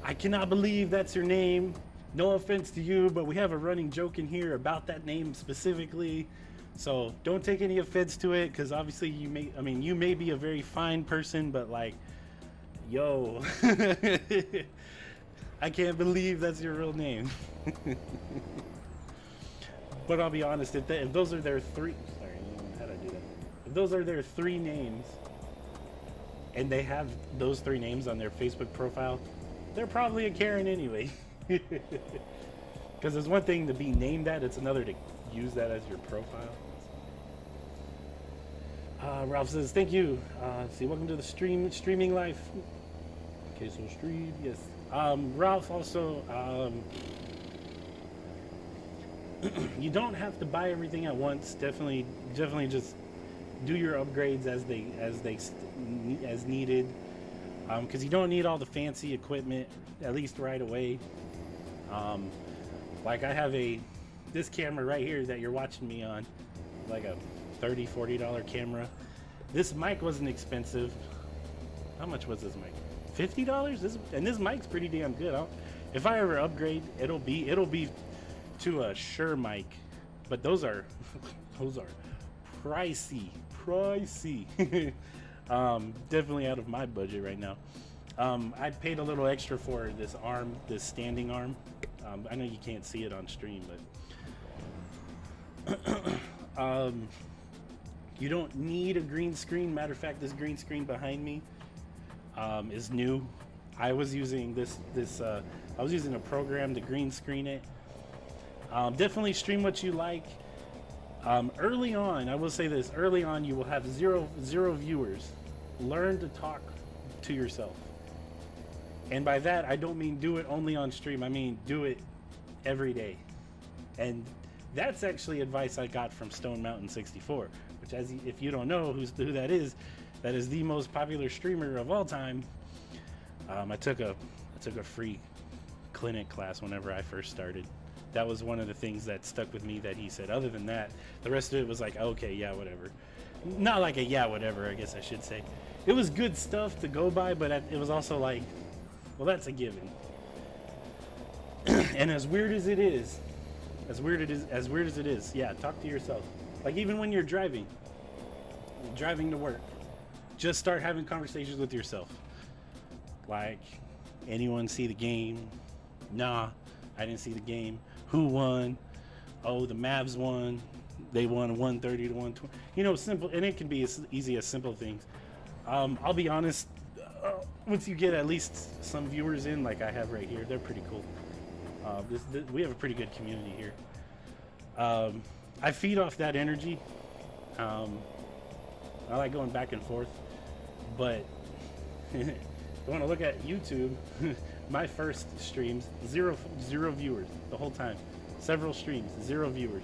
I cannot believe that's your name. No offense to you, but we have a running joke in here about that name specifically. So don't take any offense to it, because obviously you may be a very fine person, but like, yo, I can't believe that's your real name. But I'll be honest, if those are their three, sorry, how did I do that? If those are their three names, and they have those three names on their Facebook profile, they're probably a Karen anyway. Because there's one thing to be named that, it's another to use that as your profile. Ralph says, thank you. See, welcome to the streaming life. Okay, so stream, yes. Ralph also, you don't have to buy everything at once. Definitely just do your upgrades as needed. Because you don't need all the fancy equipment, at least right away. Like I have this camera right here that you're watching me on, like a $30-$40 camera. This mic wasn't expensive. How much was this mic? $50? This mic's pretty damn good. If I ever upgrade, it'll be to a Shure mic, but those are pricey. Definitely out of my budget right now. I paid a little extra for this standing arm. I know you can't see it on stream, but you don't need a green screen. Matter of fact, this green screen behind me is new. I was using I was using a program to green screen it. Definitely stream what you like. Early on, I will say this, early on you will have zero viewers. Learn to talk to yourself. And by that, I don't mean do it only on stream. I mean do it every day. And that's actually advice I got from Stone Mountain 64, which, if you don't know who that is the most popular streamer of all time. I took a free clinic class whenever I first started. That was one of the things that stuck with me that he said. Other than that, the rest of it was like, okay, yeah, whatever. Not like a yeah, whatever, I guess I should say. It was good stuff to go by, but it was also like, well, that's a given. And as weird as it is, yeah, talk to yourself. Like even when you're driving to work, just start having conversations with yourself. Like, anyone see the game? Nah, I didn't see the game. Who won? Oh, the Mavs won. They won 130 to 120. You know, simple, and it can be as easy as simple things. I'll be honest, once you get at least some viewers in, like I have right here, they're pretty cool. We have a pretty good community here. I feed off that energy. I like going back and forth, but if you want to look at YouTube, my first streams, zero viewers the whole time. Several streams, 0 viewers.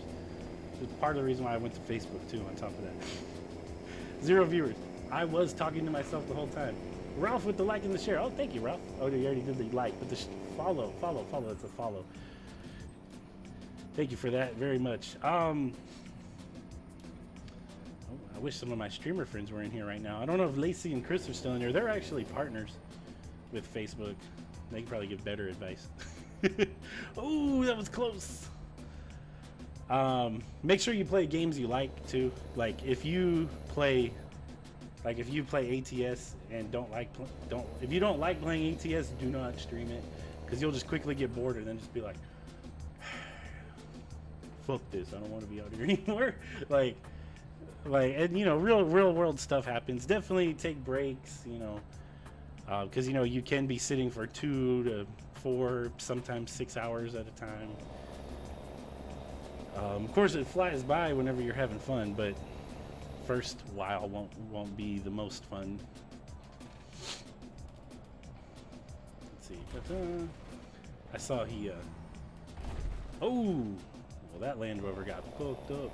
It's part of the reason why I went to Facebook too, on top of that. 0 viewers. I was talking to myself the whole time. Ralph with the like and the share. Oh, thank you, Ralph. Oh, you already did the like, but the follow. It's a follow. Thank you for that very much. I wish some of my streamer friends were in here right now. I don't know if Lacey and Chris are still in here. They're actually partners with Facebook. They can probably give better advice. Oh, that was close. Make sure you play games you like too. Like if you play ATS and if you don't like playing ATS, do not stream it, because you'll just quickly get bored and then just be like, fuck this, I don't want to be out here anymore. like, and you know, real world stuff happens. Definitely take breaks, you know, because you know you can be sitting for 2 to 4, sometimes 6 hours at a time. Of course, it flies by whenever you're having fun, but first while won't be the most fun. Let's see. I saw he. Oh, well, that Land Rover got fucked up.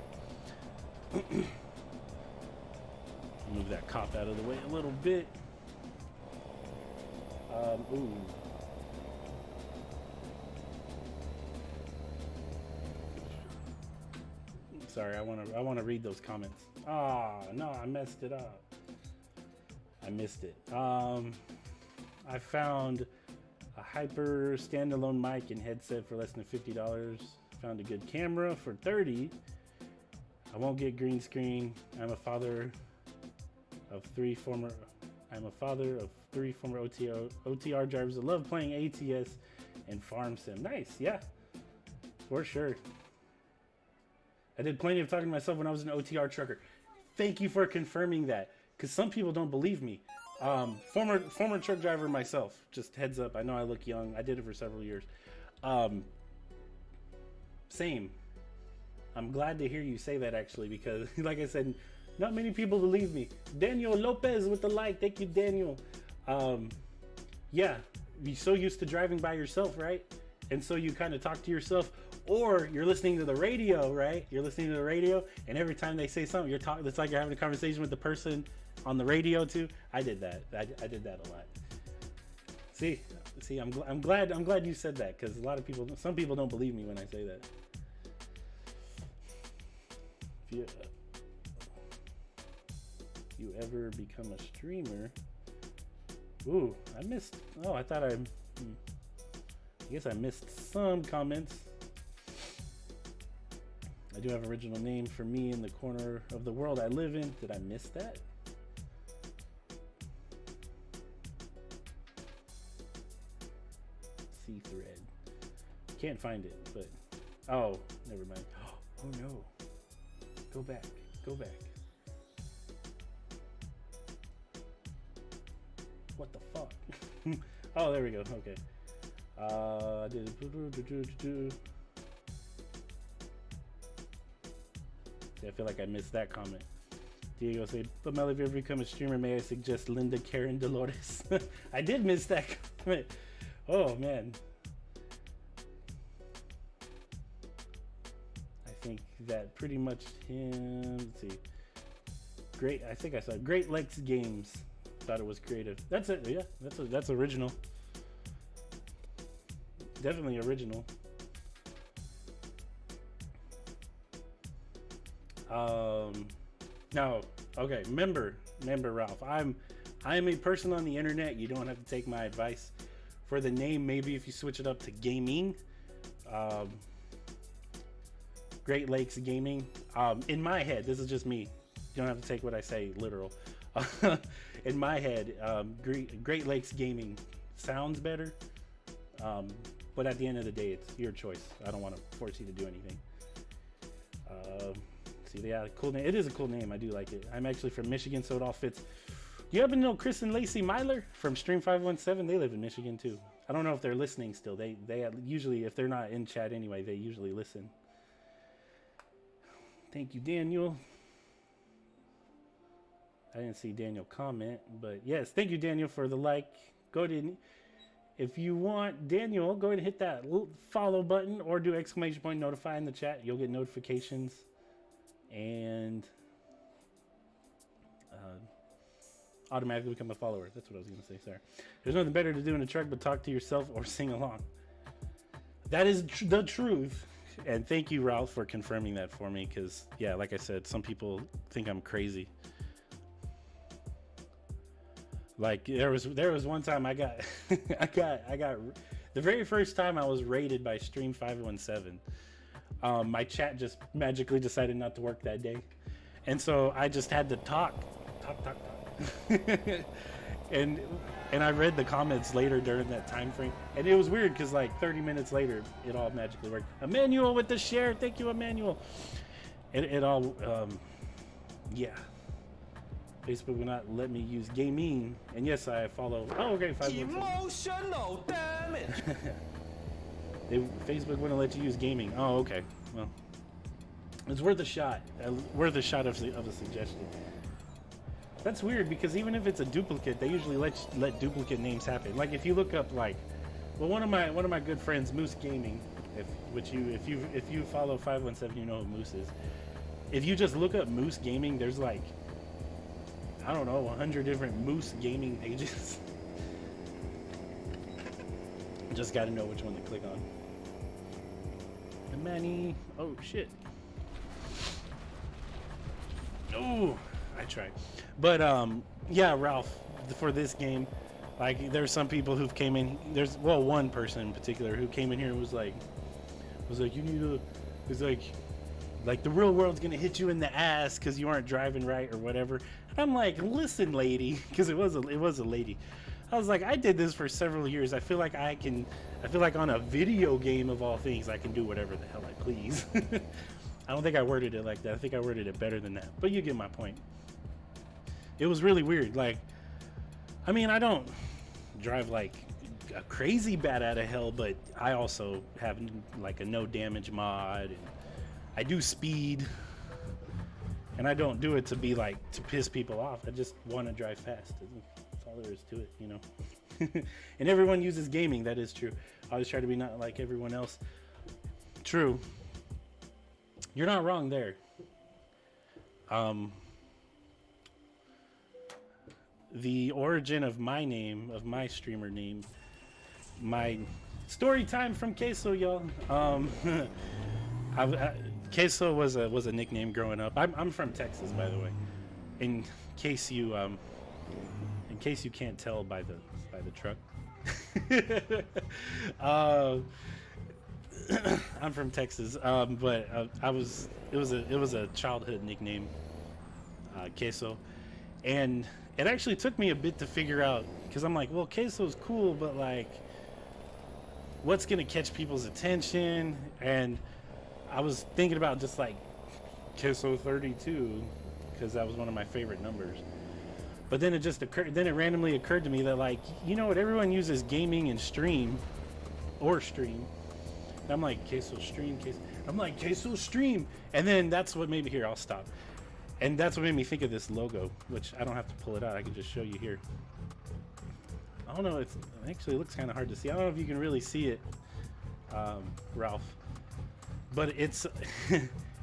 Move that cop out of the way a little bit. Ooh. Sorry, I want to read those comments. Ah, no, I messed it up. I missed it. I found a hyper standalone mic and headset for less than $50. Found a good camera for $30. I won't get green screen. I'm a father of three former OTR drivers that love playing ATS and farm sim. Nice, yeah, for sure. I did plenty of talking to myself when I was an OTR trucker. Thank you for confirming that, because some people don't believe me. Former truck driver myself. Just heads up. I know I look young. I did it for several years. Same. I'm glad to hear you say that, actually, because like I said, not many people believe me. Daniel Lopez with the like. Thank you, Daniel. Yeah, you're so used to driving by yourself, right? And so you kind of talk to yourself, or you're listening to the radio, right? You're listening to the radio, and every time they say something, you're talking. It's like you're having a conversation with the person on the radio too. I did that. I did that a lot. See, I'm glad you said that, because a lot of people, some people don't believe me when I say that. If you ever become a streamer, ooh, I missed. Oh, I thought I guess I missed some comments. I do have an original name for me in the corner of the world I live in. Did I miss that? C thread. Can't find it, but oh, never mind. Oh no. Go back. Go back. What the fuck? Oh, there we go. Okay. See, I feel like I missed that comment. Diego said, but Mel, if you ever become a streamer, may I suggest Linda Karen Dolores? I did miss that comment. Oh, man. I think that pretty much him. Let's see. Great. I think I saw Great Lakes Games. Thought it was creative. That's it. Yeah, that's original. Definitely original. No. Okay. Remember, Ralph. I'm a person on the internet. You don't have to take my advice. For the name, maybe if you switch it up to gaming. Great Lakes Gaming. In my head, this is just me. You don't have to take what I say literal. In my head, Great Lakes Gaming sounds better. But at the end of the day, it's your choice. I don't want to force you to do anything. See, yeah, cool name. It is a cool name. I do like it. I'm actually from Michigan, so it all fits. You happen to know Chris and Lacey Myler from Stream 517? They live in Michigan too. I don't know if they're listening still. They usually, if they're not in chat anyway, they usually listen. Thank you, Daniel. I didn't see Daniel comment, but yes, thank you, Daniel, for the like. Go to, if you want, Daniel, go ahead and hit that follow button or do exclamation point notify in the chat. You'll get notifications and automatically become a follower. That's what I was going to say. Sorry. There's nothing better to do in a truck but talk to yourself or sing along. That is the truth. And thank you, Ralph, for confirming that for me. Because, yeah, like I said, some people think I'm crazy. Like there was one time I got the very first time I was raided by Stream 517. My chat just magically decided not to work that day, and so I just had to talk. and I read the comments later during that time frame, and it was weird because like 30 minutes later it all magically worked. Emmanuel with the share, thank you, Emmanuel. It all yeah. Facebook will not let me use gaming, and yes, I follow. Oh, okay, 517. Emotional damage. Facebook wouldn't let you use gaming. Oh, okay. Well, it's worth a shot. Worth a shot of a suggestion. That's weird because even if it's a duplicate, they usually let duplicate names happen. Like if you look up like, well, one of my good friends, Moose Gaming, if you follow 517, you know who Moose is. If you just look up Moose Gaming, there's like, I don't know, 100 different Moose Gaming pages. Just got to know which one to click on. Manny, oh shit. Oh, I tried. But yeah, Ralph, for this game, Like there's some people who've came in. There's one person in particular who came in here and was like you need to. It's like the real world's gonna hit you in the ass because you aren't driving right or whatever. And I'm like, listen, lady, because it was a lady. I was like, I did this for several years. I feel like on a video game of all things, I can do whatever the hell I please. I don't think I worded it like that. I think I worded it better than that. But you get my point. It was really weird. Like, I mean, I don't drive like a crazy bat out of hell, but I also have like a no damage mod, and I do speed, and I don't do it to be like to piss people off. I just want to drive fast. That's all there is to it, you know. And everyone uses gaming. That is true. I always try to be not like everyone else. True. You're not wrong there. The origin of my name, of my streamer name, my story time from Queso, y'all. Queso was a nickname growing up. I'm from Texas, by the way. In case you can't tell by the truck. I'm from Texas, but it was a childhood nickname, Queso, and it actually took me a bit to figure out, because I'm like, well, Queso's cool, but like, what's gonna catch people's attention? And I was thinking about just like Queso 32, because that was one of my favorite numbers. But then it randomly occurred to me that, like, you know what, everyone uses gaming and stream. And I'm like, Queso stream, Queso stream. And then that's what made me, here, I'll stop. And that's what made me think of this logo, which I don't have to pull it out. I can just show you here. I don't know, it looks kind of hard to see. I don't know if you can really see it, Ralph. But it's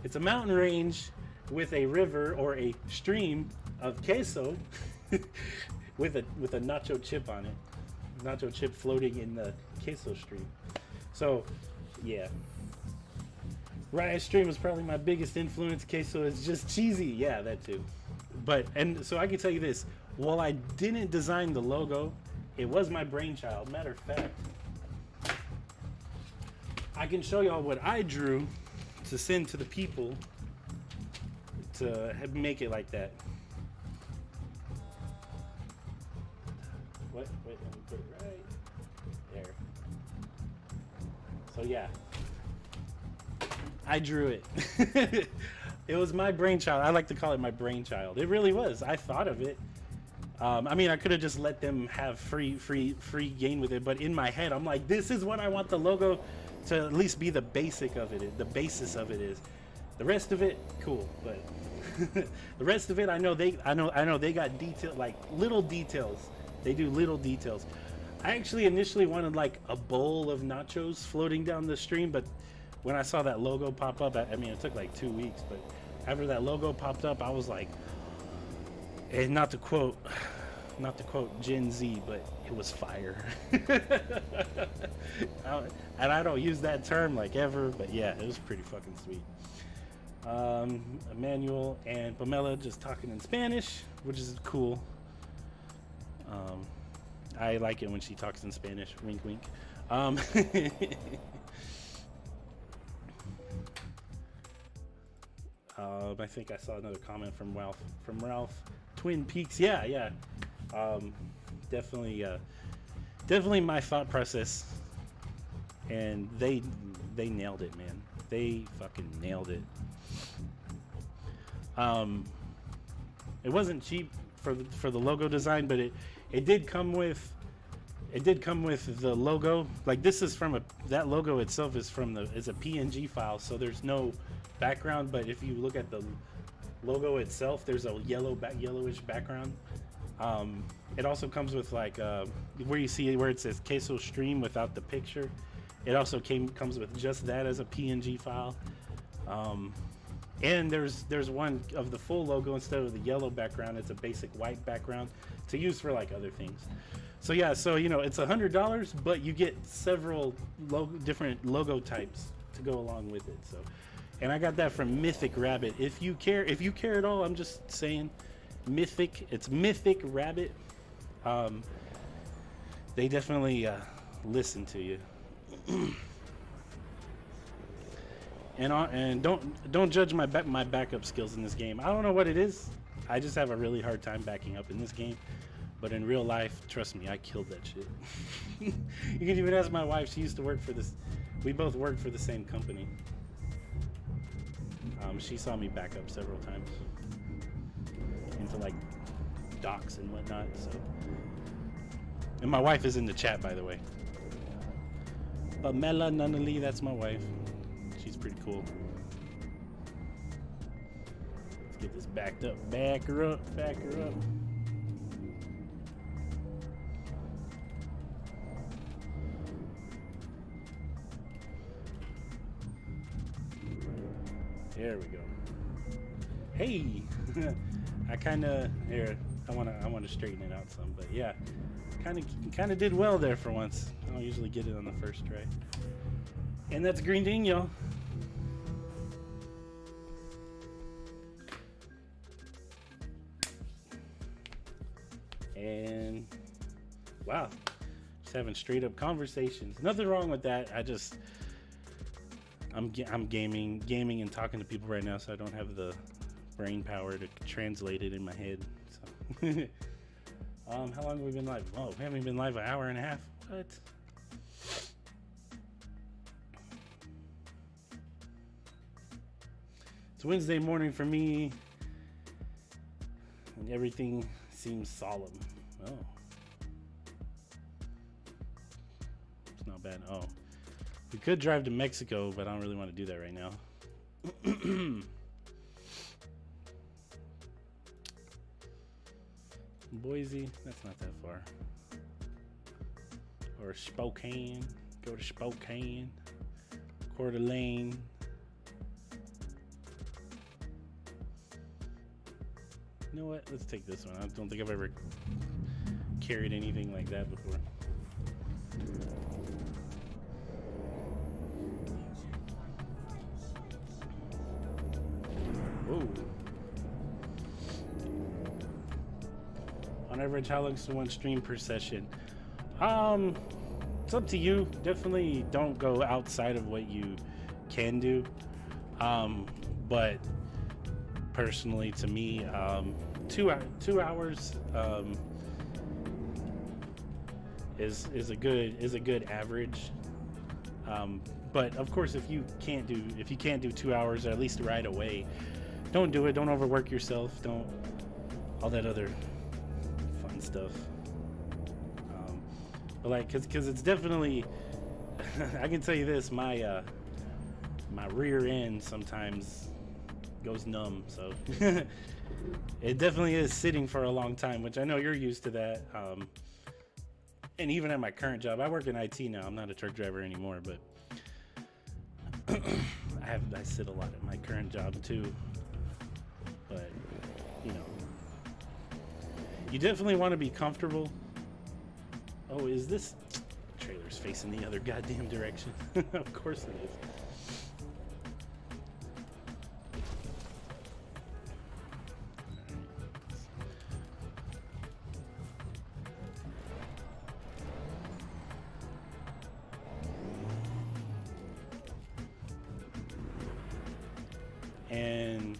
it's a mountain range with a river or a stream of queso with a nacho chip on it. Nacho chip floating in the queso stream. So, yeah. Riot Stream was probably my biggest influence. Queso is just cheesy. Yeah, that too. And so I can tell you this. While I didn't design the logo, it was my brainchild. Matter of fact, I can show y'all what I drew to send to the people to make it like that. Wait, let me put it right there. So yeah, I drew it. It was my brainchild. I like to call it my brainchild. It really was. I thought of it. I mean, I could have just let them have free gain with it, but in my head, I'm like, this is what I want the logo to at least be the basic of it. The basis of it is. The rest of it, cool, but the rest of it, I know they got detail, like little details. They do little details. I actually initially wanted like a bowl of nachos floating down the stream, but when I saw that logo pop up, I mean, it took like 2 weeks, but after that logo popped up, I was like, and not to quote Gen Z, but it was fire. And I don't use that term like ever, but yeah, it was pretty fucking sweet. Emmanuel and Pamela just talking in Spanish, which is cool. I like it when she talks in Spanish. Wink, wink. I think I saw another comment from Ralph. Twin Peaks, yeah. Definitely my thought process, and they nailed it, man. They fucking nailed it. It wasn't cheap for the logo design, but it did come with the logo. Like, this is from that logo itself is a PNG file, so there's no background. But if you look at the logo itself, there's a yellowish background. It also comes with like where you see where it says Queso Stream without the picture. It also comes with just that as a PNG file. And there's one of the full logo instead of the yellow background. It's a basic white background to use for like other things. So yeah, so you know, it's $100, but you get several different logo types to go along with it. So, and I got that from Mythic Rabbit. If you care at all, I'm just saying, Mythic. It's Mythic Rabbit. they definitely listen to you. And don't judge my backup skills in this game. I don't know what it is. I just have a really hard time backing up in this game. But in real life, trust me, I killed that shit. You can even ask my wife. She used to work for this. We both worked for the same company. She saw me back up several times into like docks and whatnot. So, and my wife is in the chat, by the way. Pamela Nunnally, that's my wife. She's pretty cool. Let's get this backed up. Back her up. Back her up. There we go. Hey, I kind of here. I want to straighten it out some, but yeah, kind of did well there for once. I don't usually get it on the first try. And that's Green Dino. And wow, just having straight up conversations. Nothing wrong with that. I'm gaming and talking to people right now, so I don't have the brain power to translate it in my head. So, how long have we been live? Oh, we haven't been live an hour and a half. What? It's Wednesday morning for me, and everything seems solemn. Oh, it's not bad. Oh. We could drive to Mexico, but I don't really want to do that right now. Boise, that's not that far. Or Spokane, go to Spokane. Coeur d'Alene. You know what? Let's take this one. I don't think I've ever carried anything like that before. Whoa. On average, how long is one stream per session? It's up to you. Definitely don't go outside of what you can do. But personally, to me, 2 hours is a good average. But of course, if you can't do 2 hours, or at least right away, don't do it. Don't overwork yourself. Don't all that other fun stuff. But like, cause it's definitely, I can tell you this, my rear end sometimes goes numb. So it definitely is sitting for a long time, which I know you're used to that. And even at my current job, I work in IT now. I'm not a truck driver anymore, but I sit a lot at my current job too. But you know, you definitely want to be comfortable. Oh, is this trailer's facing the other goddamn direction? Of course it is. And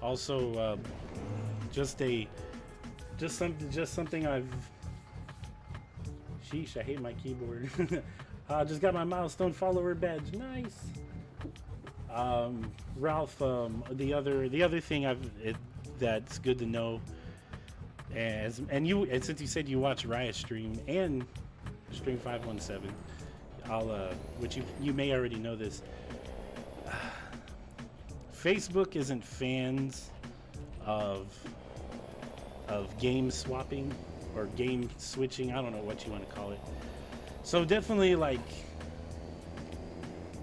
also, just something I've. Sheesh, I hate my keyboard. Just got my milestone follower badge. Nice. Ralph, the other thing that's good to know, and since you said you watch Riot stream and stream 517, which you may already know this. Facebook isn't fans of game swapping or game switching. I don't know what you want to call it. So definitely, like,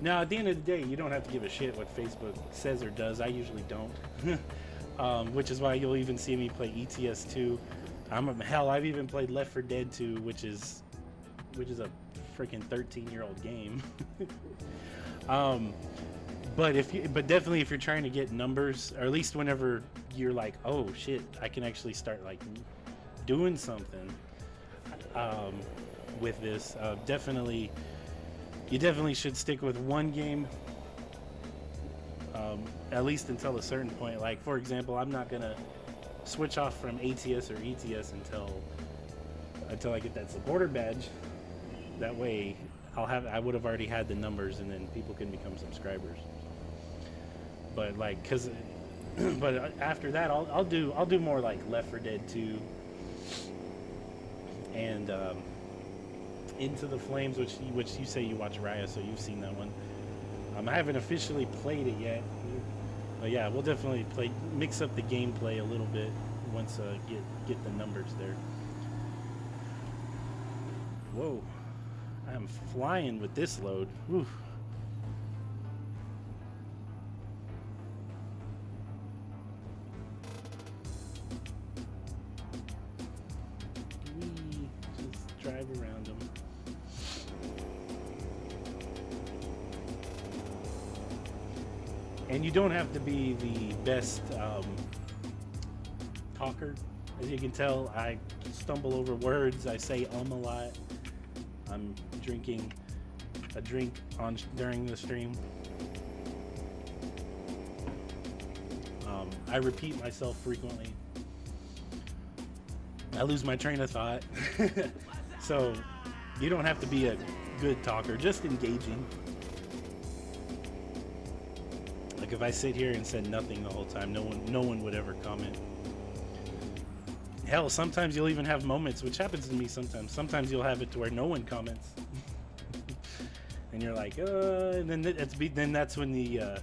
now at the end of the day, you don't have to give a shit what Facebook says or does. I usually don't. Which is why you'll even see me play ETS 2. Hell, I've even played Left 4 Dead 2, which is a freaking 13-year-old game. But definitely if you're trying to get numbers, or at least whenever you're like, oh shit, I can actually start like doing something with this. Definitely, you definitely should stick with one game, at least until a certain point. Like, for example, I'm not gonna switch off from ATS or ETS until I get that supporter badge. That way, I would have already had the numbers, and then people can become subscribers. But like, but after that, I'll do more like Left 4 Dead 2 and Into the Flames, which you say you watch Raya, so you've seen that one. I haven't officially played it yet, but yeah, we'll definitely mix up the gameplay a little bit once get the numbers there. Whoa, I'm flying with this load. Whew. Just drive around them. And you don't have to be the best talker. As you can tell, I stumble over words. I say a lot. I'm drinking a drink during the stream. I repeat myself frequently. I lose my train of thought. So you don't have to be a good talker, just engaging. Like if I sit here and said nothing the whole time, no one would ever comment. Hell, sometimes you'll even have moments, which happens to me sometimes. Sometimes you'll have it to where no one comments, and you're like, and then that's when the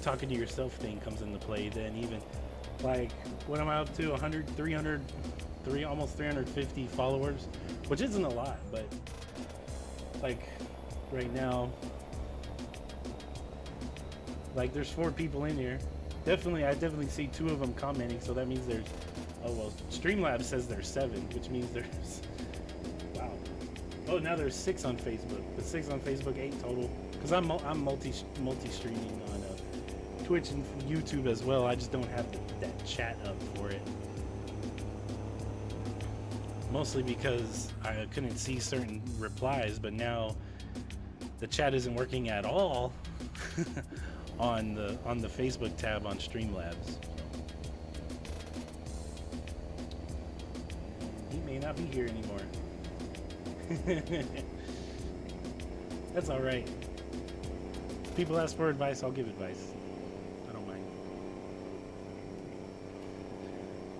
talking to yourself thing comes into play. Then even like what am I up to? 100, 300, almost 350 followers, which isn't a lot, but like right now, like there's 4 people in here. I definitely see 2 of them commenting, so that means there's, oh well, Streamlabs says there's 7, which means there's, wow. Oh, now there's 6 on Facebook. The 6 on Facebook, 8 total. Because I'm multi-streaming on Twitch and YouTube as well. I just don't have that chat up for it. Mostly because I couldn't see certain replies, but now the chat isn't working at all. on the Facebook tab on Streamlabs. He may not be here anymore. That's all right. People ask for advice, I'll give advice. I don't mind.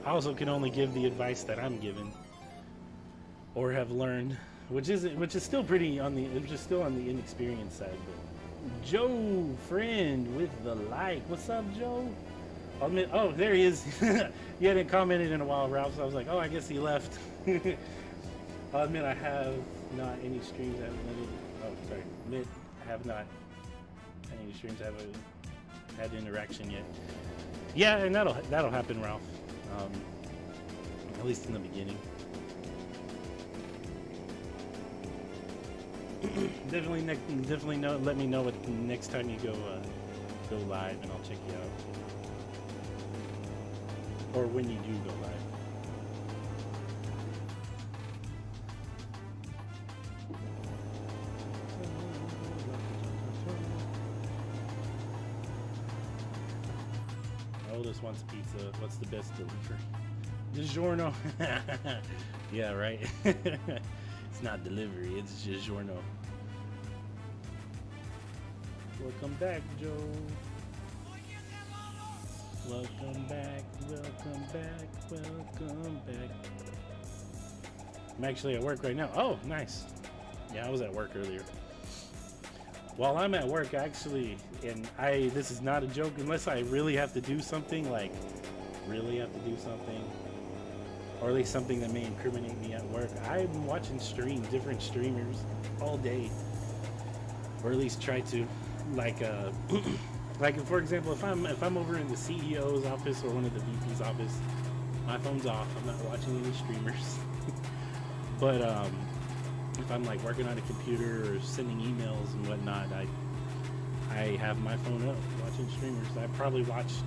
I also can only give the advice that I'm given or have learned, which is still on the inexperienced side, but Joe, friend with the like. What's up, Joe? I'll admit, oh, there he is. You hadn't commented in a while, Ralph, so I was like, oh, I guess he left. I'll admit I have not any streams. I have not any streams. I haven't had interaction yet. Yeah, and that'll happen, Ralph. At least in the beginning. Definitely let me know what next time you go live, and I'll check you out. Or when you do go live. Oldest wants pizza. What's the best delivery? DiGiorno. Yeah, right. It's not delivery, it's DiGiorno. Welcome back, Joe. Welcome back, welcome back, welcome back. I'm actually at work right now. Oh, nice. Yeah, I was at work earlier. While I'm at work, actually, and this is not a joke, unless I really have to do something, like really have to do something, or at least something that may incriminate me at work, I'm watching different streamers all day, or at least try to, like for example, if I'm over in the CEO's office or one of the VP's office, my phone's off. I'm not watching any streamers. But if I'm like working on a computer or sending emails and whatnot, I have my phone up watching streamers. I probably watched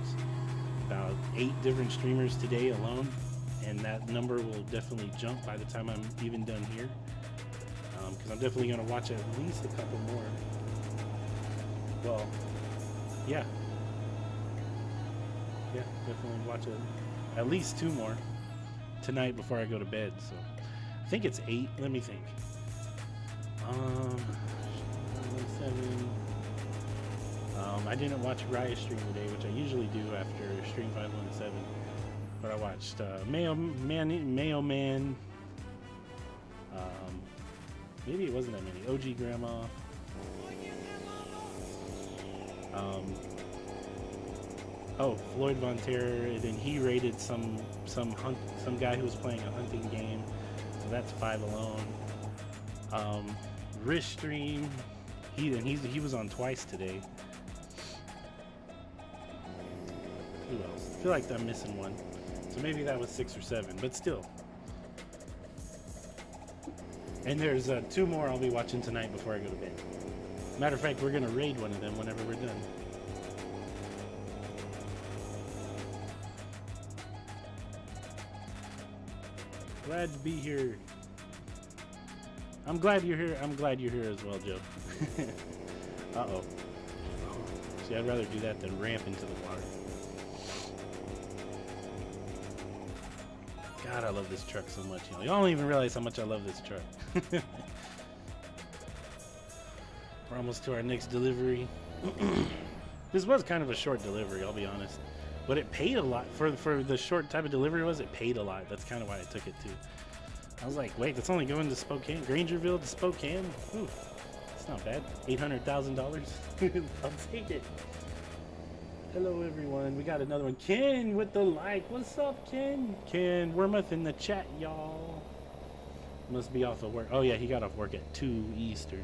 about 8 different streamers today alone. and that number will definitely jump by the time I'm even done here. Because I'm definitely going to watch at least a couple more. Well, yeah. Yeah, definitely watch at least 2 more tonight before I go to bed. So I think it's 8. Let me think. 7. I didn't watch Riot stream today, which I usually do after stream 517. But I watched Mayo Man. Maybe it wasn't that many. OG Grandma. Floyd Von Terror, and then he rated some guy who was playing a hunting game, so that's 5 alone. Rish stream, he was on twice today. Who else? I feel like I'm missing one, so maybe that was 6 or 7, but still. And there's 2 more I'll be watching tonight before I go to bed. Matter of fact, we're gonna raid one of them whenever we're done. Glad to be here. I'm glad you're here. I'm glad you're here as well, Joe. Uh-oh. See, I'd rather do that than ramp into the water. God, I love this truck so much. Y'all don't even realize how much I love this truck. We're almost to our next delivery. This was kind of a short delivery, I'll be honest. But it paid a lot for the short type of delivery it was. It paid a lot. That's kind of why I took it too. I was like, wait, that's only going to Spokane, Grangerville to Spokane. Ooh, it's not bad. $800,000. I'll take it. Hello, everyone. We got another one. Ken with the like. What's up, Ken? Ken Wormuth in the chat, y'all. Must be off of work. Oh yeah, he got off work at 2 Eastern,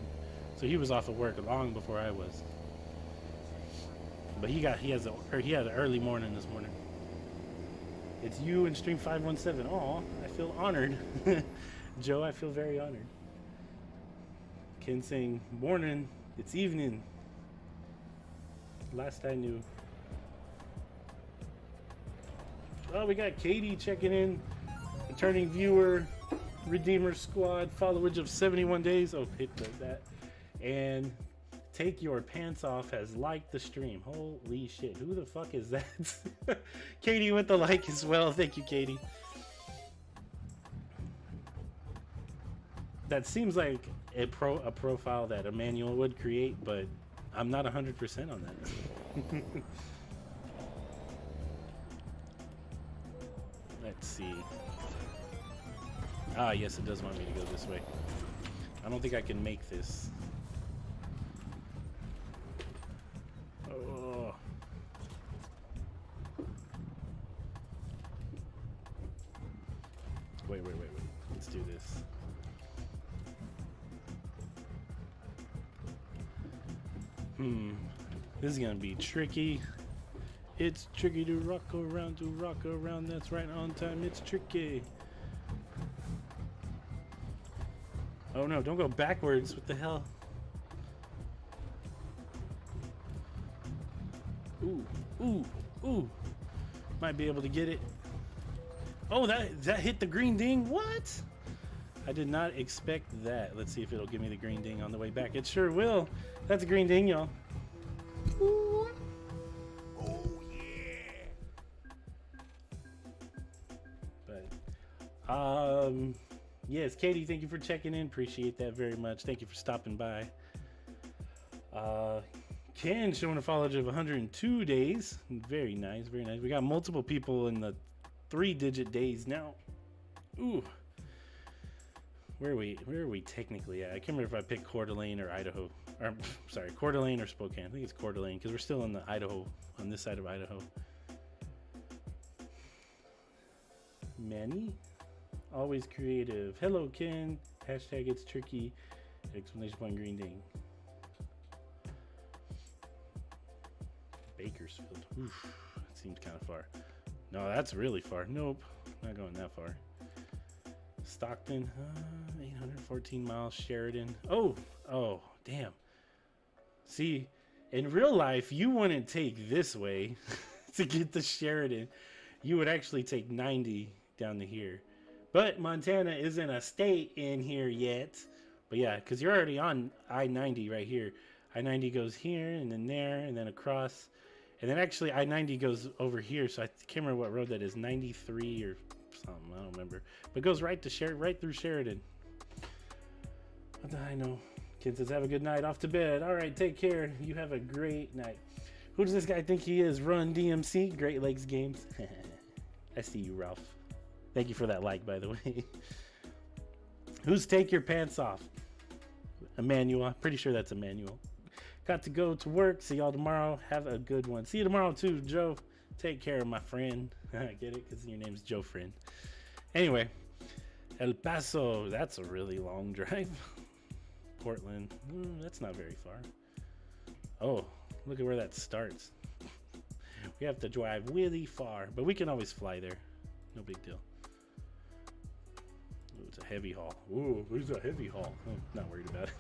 so he was off of work long before I was. But he had an early morning this morning. It's you and Stream 517. Aw, I feel honored. Joe, I feel very honored. Ken saying, morning, it's evening. Last I knew. Oh, we got Katie checking in. Returning viewer, Redeemer Squad, followage of 71 days. Oh, it does that. And Take Your Pants Off has liked the stream. Holy shit. Who the fuck is that? Katie with the like as well. Thank you, Katie. That seems like a profile that Emmanuel would create, but I'm not 100% on that. Let's see. Ah, yes, it does want me to go this way. I don't think I can make this. Oh. Wait. Let's do this. This is gonna be tricky. It's tricky to rock around. That's right on time. It's tricky. Oh no, don't go backwards. What the hell? Ooh. Might be able to get it. Oh, that hit the green ding. What? I did not expect that. Let's see if it'll give me the green ding on the way back. It sure will. That's a green ding, y'all. Oh yeah. But yes, Katie, thank you for checking in. Appreciate that very much. Thank you for stopping by. Ken showing a followage of 102 days. Very nice, very nice. We got multiple people in the 3-digit days now. Ooh. Where are we technically at? I can't remember if I picked Coeur d'Alene or Idaho. Or, sorry, Coeur d'Alene or Spokane. I think it's Coeur d'Alene because we're still in the Idaho, on this side of Idaho. Manny? Always creative. Hello, Ken. Hashtag it's tricky. Explanation point green ding. Bakersfield. Oof, that seems kind of far. No, that's really far. Nope, not going that far. Stockton, 814 miles. Sheridan. Oh, damn. See, in real life, you wouldn't take this way to get to Sheridan. You would actually take 90 down to here. But Montana isn't a state in here yet. But yeah, because you're already on I-90 right here. I-90 goes here and then there and then across. And then actually I-90 goes over here. So I can't remember what road that is. 93 or something. I don't remember. But it goes right to right through Sheridan. What the I know. Kids says, have a good night. Off to bed. All right, take care. You have a great night. Who does this guy think he is? Run DMC, Great Lakes Games. I see you, Ralph. Thank you for that like, by the way. Who's take your pants off? Emmanuel. Pretty sure that's Emmanuel. Got to go to work. See y'all tomorrow. Have a good one. See you tomorrow too, Joe. Take care of my friend. I get it because your name's Joe Friend. Anyway, El Paso. That's a really long drive. Portland. That's not very far. Oh, look at where that starts. We have to drive really far, but we can always fly there. No big deal. Ooh, it's a heavy haul. Ooh, there's a heavy haul. Oh, not worried about it.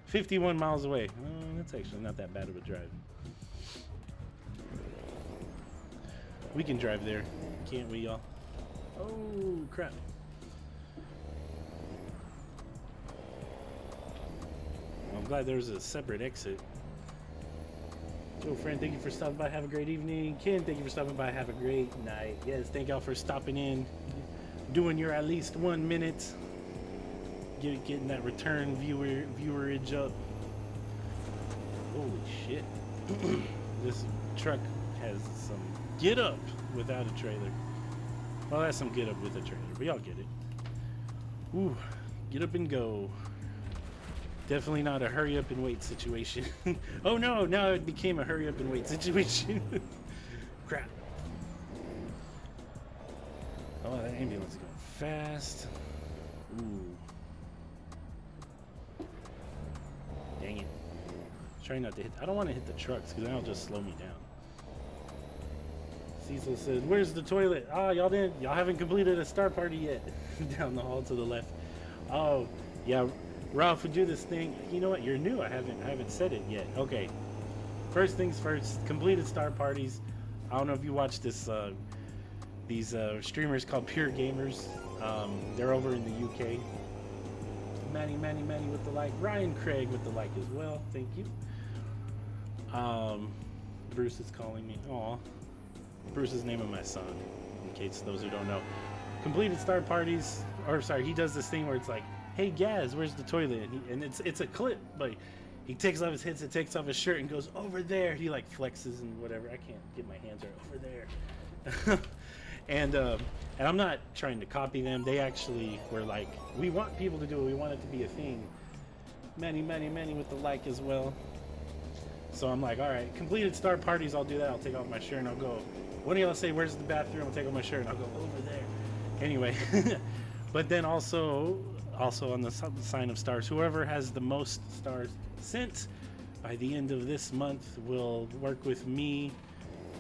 51 miles away. Oh, that's actually not that bad of a drive. We can drive there, can't we, y'all? Oh, crap. I'm glad there's a separate exit. Joe Friend, thank you for stopping by. Have a great evening. Ken, thank you for stopping by. Have a great night. Yes, thank y'all for stopping in, doing your at least 1 minute, getting that return viewerage up. Holy shit! This truck has some get up without a trailer. Well, that's some get up with a trailer, but y'all get it. Ooh, get up and go. Definitely not a hurry up and wait situation. Oh no, now it became a hurry up and wait situation. Crap. Oh, that ambulance is going fast. Ooh. Dang it. Trying not to hit. I don't want to hit the trucks because that'll just slow me down. Cecil says, where's the toilet? Ah, y'all haven't completed a star party yet. Down the hall to the left. Oh, yeah. Ralph would do this thing. You know what? You're new. I haven't said it yet. Okay. First things first. Completed star parties. I don't know if you watch this. These streamers called Pure Gamers. They're over in the UK. Manny with the like. Ryan Craig with the like as well. Thank you. Bruce is calling me. Aw. Bruce is the name of my son. In case those who don't know. Completed star parties. Or sorry, he does this thing where it's like, hey Gaz, where's the toilet? And it's a clip, but he takes off his headset, takes off his shirt, and goes over there. He like flexes and whatever. I can't get my hands right over there. and I'm not trying to copy them. They actually were like, we want people to do it. We want it to be a thing. Many with the like as well. So I'm like, all right, completed star parties. I'll do that. I'll take off my shirt and I'll go. One of y'all say, where's the bathroom? I'll take off my shirt and I'll go over there. Anyway, but then also on the sign of stars, whoever has the most stars sent by the end of this month will work with me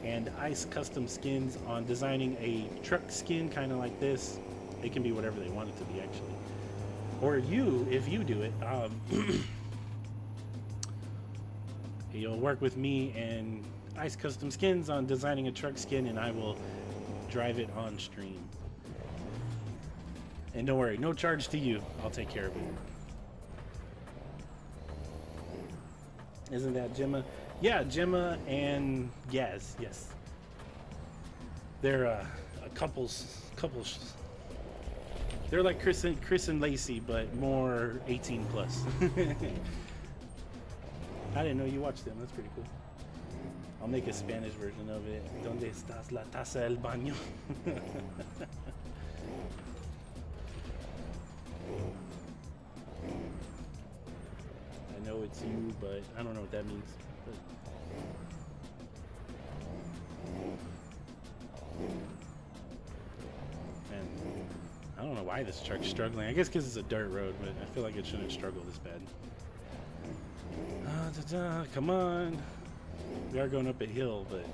and Ice Custom Skins on designing a truck skin kind of like this. It can be whatever they want it to be, actually. Or you, if you do it, you'll work with me and Ice Custom Skins on designing a truck skin, and I will drive it on stream. And don't worry, no charge to you. I'll take care of it. Isn't that Gemma? Yeah, Gemma and Gaz, yes. They're a couples. They're like Chris and Lacey, but more 18 plus. I didn't know you watched them. That's pretty cool. I'll make a Spanish version of it. ¿Dónde estás la taza del baño? I know it's you, but I don't know what that means. But... Man, I don't know why this truck's struggling. I guess because it's a dirt road, but I feel like it shouldn't struggle this bad. Come on. We are going up a hill, but...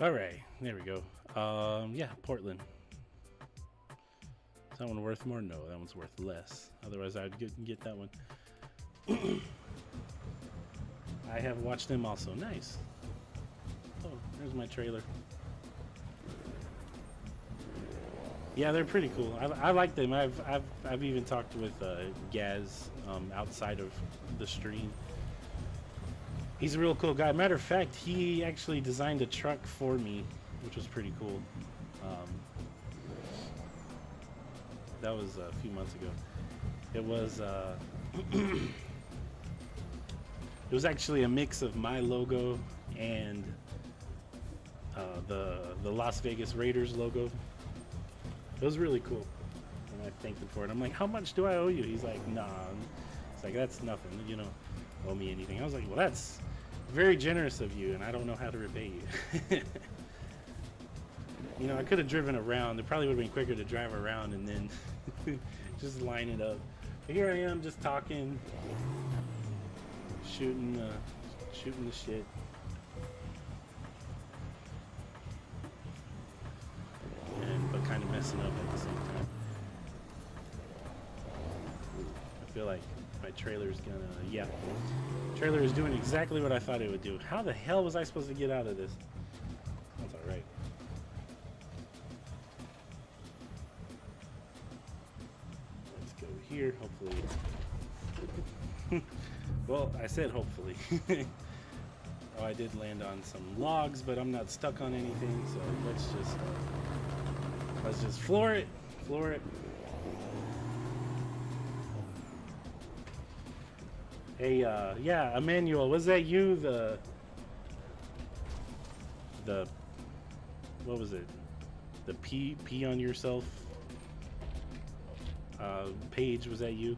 All right, there we go. Yeah, Portland. Is that one worth more? No, that one's worth less. Otherwise, I'd get that one. I have watched them also. Nice. Oh, there's my trailer. Yeah, they're pretty cool. I like them. I've even talked with Gaz outside of the stream. He's a real cool guy. Matter of fact, he actually designed a truck for me, which was pretty cool. That was a few months ago. It was it was actually a mix of my logo and the Las Vegas Raiders logo. It was really cool, and I thanked him for it. I'm like, how much do I owe you? He's like, nah. It's like, that's nothing. You don't owe me anything. I was like, well, that's very generous of you, and I don't know how to repay you. You know, I could have driven around. It probably would have been quicker to drive around and then just line it up. But here I am, just talking, shooting the shit. But kind of messing up at the same time. I feel like my trailer's gonna, yeah. Trailer is doing exactly what I thought it would do. How the hell was I supposed to get out of this? That's alright. Let's go here, hopefully. Well, I said hopefully. Oh, I did land on some logs, but I'm not stuck on anything, so let's just floor it. Hey, yeah, Emmanuel, was that you? The what was it? The pee on yourself page, was that you?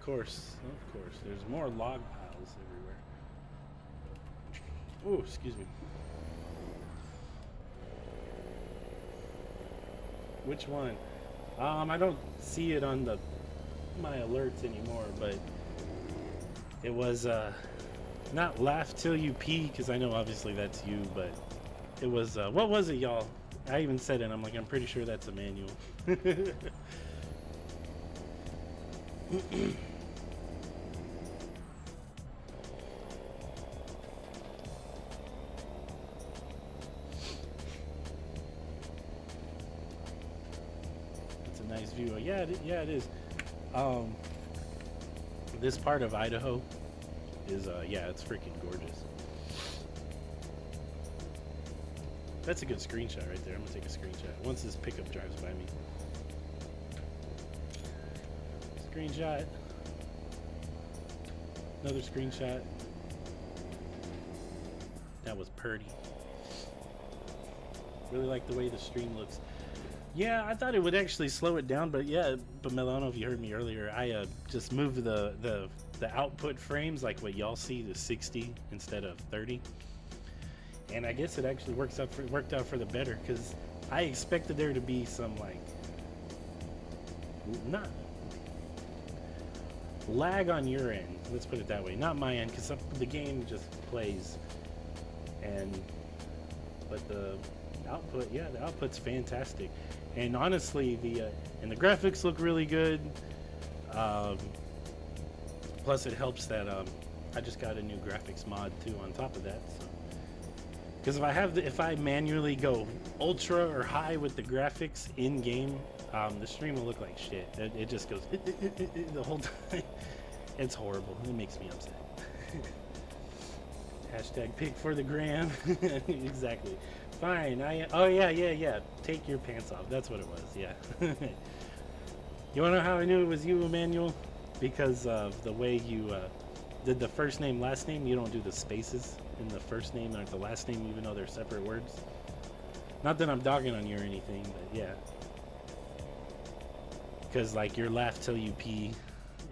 Of course, there's more log piles everywhere. Oh, excuse me. Which one? I don't see it on my alerts anymore, but it was not laugh till you pee, because I know obviously that's you, but it was what was it, y'all? I even said it. I'm like, I'm pretty sure that's Emmanuel. It's a nice view. Yeah, it is. This part of Idaho is yeah, it's freaking gorgeous. That's a good screenshot right there. I'm gonna take a screenshot once this pickup drives by me. Screenshot. Another screenshot. That was purty. Really like the way the stream looks. Yeah, I thought it would actually slow it down, but yeah, but Mel, I don't know if you heard me earlier. I just moved the output frames, like what y'all see, to 60 instead of 30. And I guess it actually worked out for the better, because I expected there to be some like not lag on your end. Let's put it that way. Not my end, because the game just plays. But the output, yeah, the output's fantastic. And honestly, the graphics look really good. Plus, it helps that I just got a new graphics mod too on top of that. So. Because if I manually go ultra or high with the graphics in game, the stream will look like shit. It just goes the whole time. It's horrible. It makes me upset. Hashtag pick for the gram. Exactly. Fine. Oh yeah. Take your pants off. That's what it was. Yeah. You wanna know how I knew it was you, Emmanuel? Because of the way you did the first name, last name. You don't do the spaces in the first name or the last name, even though they're separate words. Not that I'm dogging on you or anything, but yeah. Because like your laugh till you pee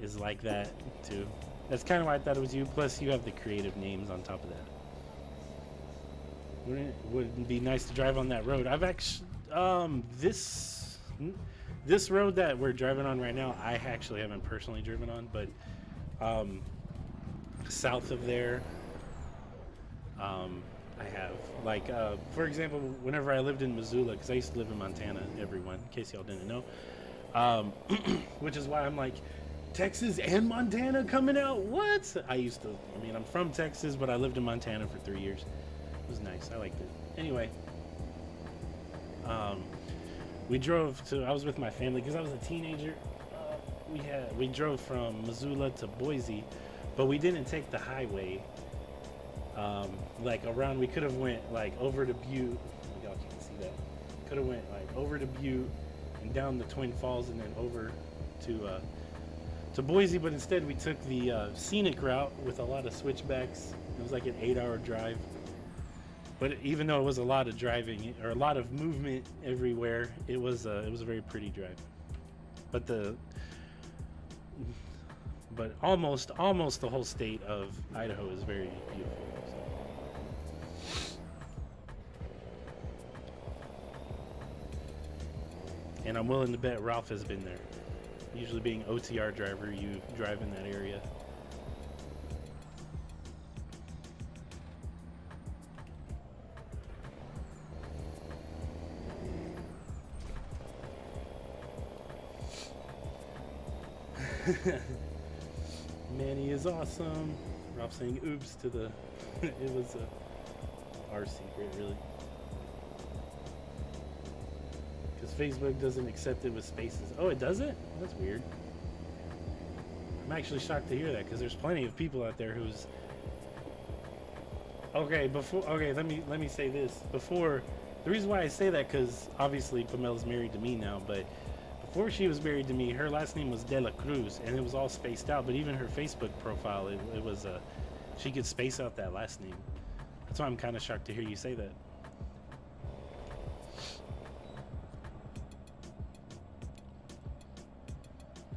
is like that too. That's kind of why I thought it was you. Plus, you have the creative names on top of that. Wouldn't it be nice to drive on that road? I've actually this road that we're driving on right now, I actually haven't personally driven on, but south of there, I have. Like, for example, whenever I lived in Missoula, because I used to live in Montana, everyone, in case y'all didn't know, which is why I'm like, Texas and Montana coming out? What? I mean, I'm from Texas, but I lived in Montana for 3 years. It was nice. I liked it. Anyway, I was with my family because I was a teenager. We drove from Missoula to Boise, but we didn't take the highway. Like around, we could have went like over to Butte. Y'all can't see that. Could have went like over to Butte and down the Twin Falls and then over to Boise, but instead we took the scenic route with a lot of switchbacks. It was like an 8-hour drive. But even though it was a lot of driving or a lot of movement everywhere, it was a very pretty drive. But almost the whole state of Idaho is very beautiful. So. And I'm willing to bet Ralph has been there. Usually being OTR driver, you drive in that area. Manny is awesome. Ralph saying oops to the it was our secret, really, because Facebook doesn't accept it with spaces. Oh, it doesn't? That's weird. I'm actually shocked to hear that, because there's plenty of people out there who's okay. Let me say this before. The reason why I say that, because obviously Pamela's married to me now, but before she was married to me, her last name was De La Cruz, and it was all spaced out. But even her Facebook profile, it was she could space out that last name. That's why I'm kind of shocked to hear you say that.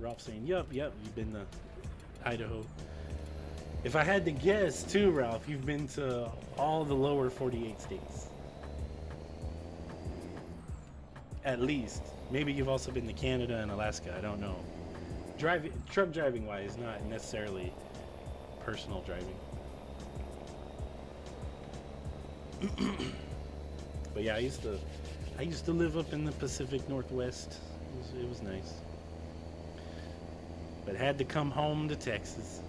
Ralph saying, "Yup, you've been to Idaho." If I had to guess, too, Ralph, you've been to all the lower 48 states. At least. Maybe you've also been to Canada and Alaska. I don't know. Truck driving wise, not necessarily personal driving. But yeah, I used to live up in the Pacific Northwest. It was nice. But had to come home to Texas.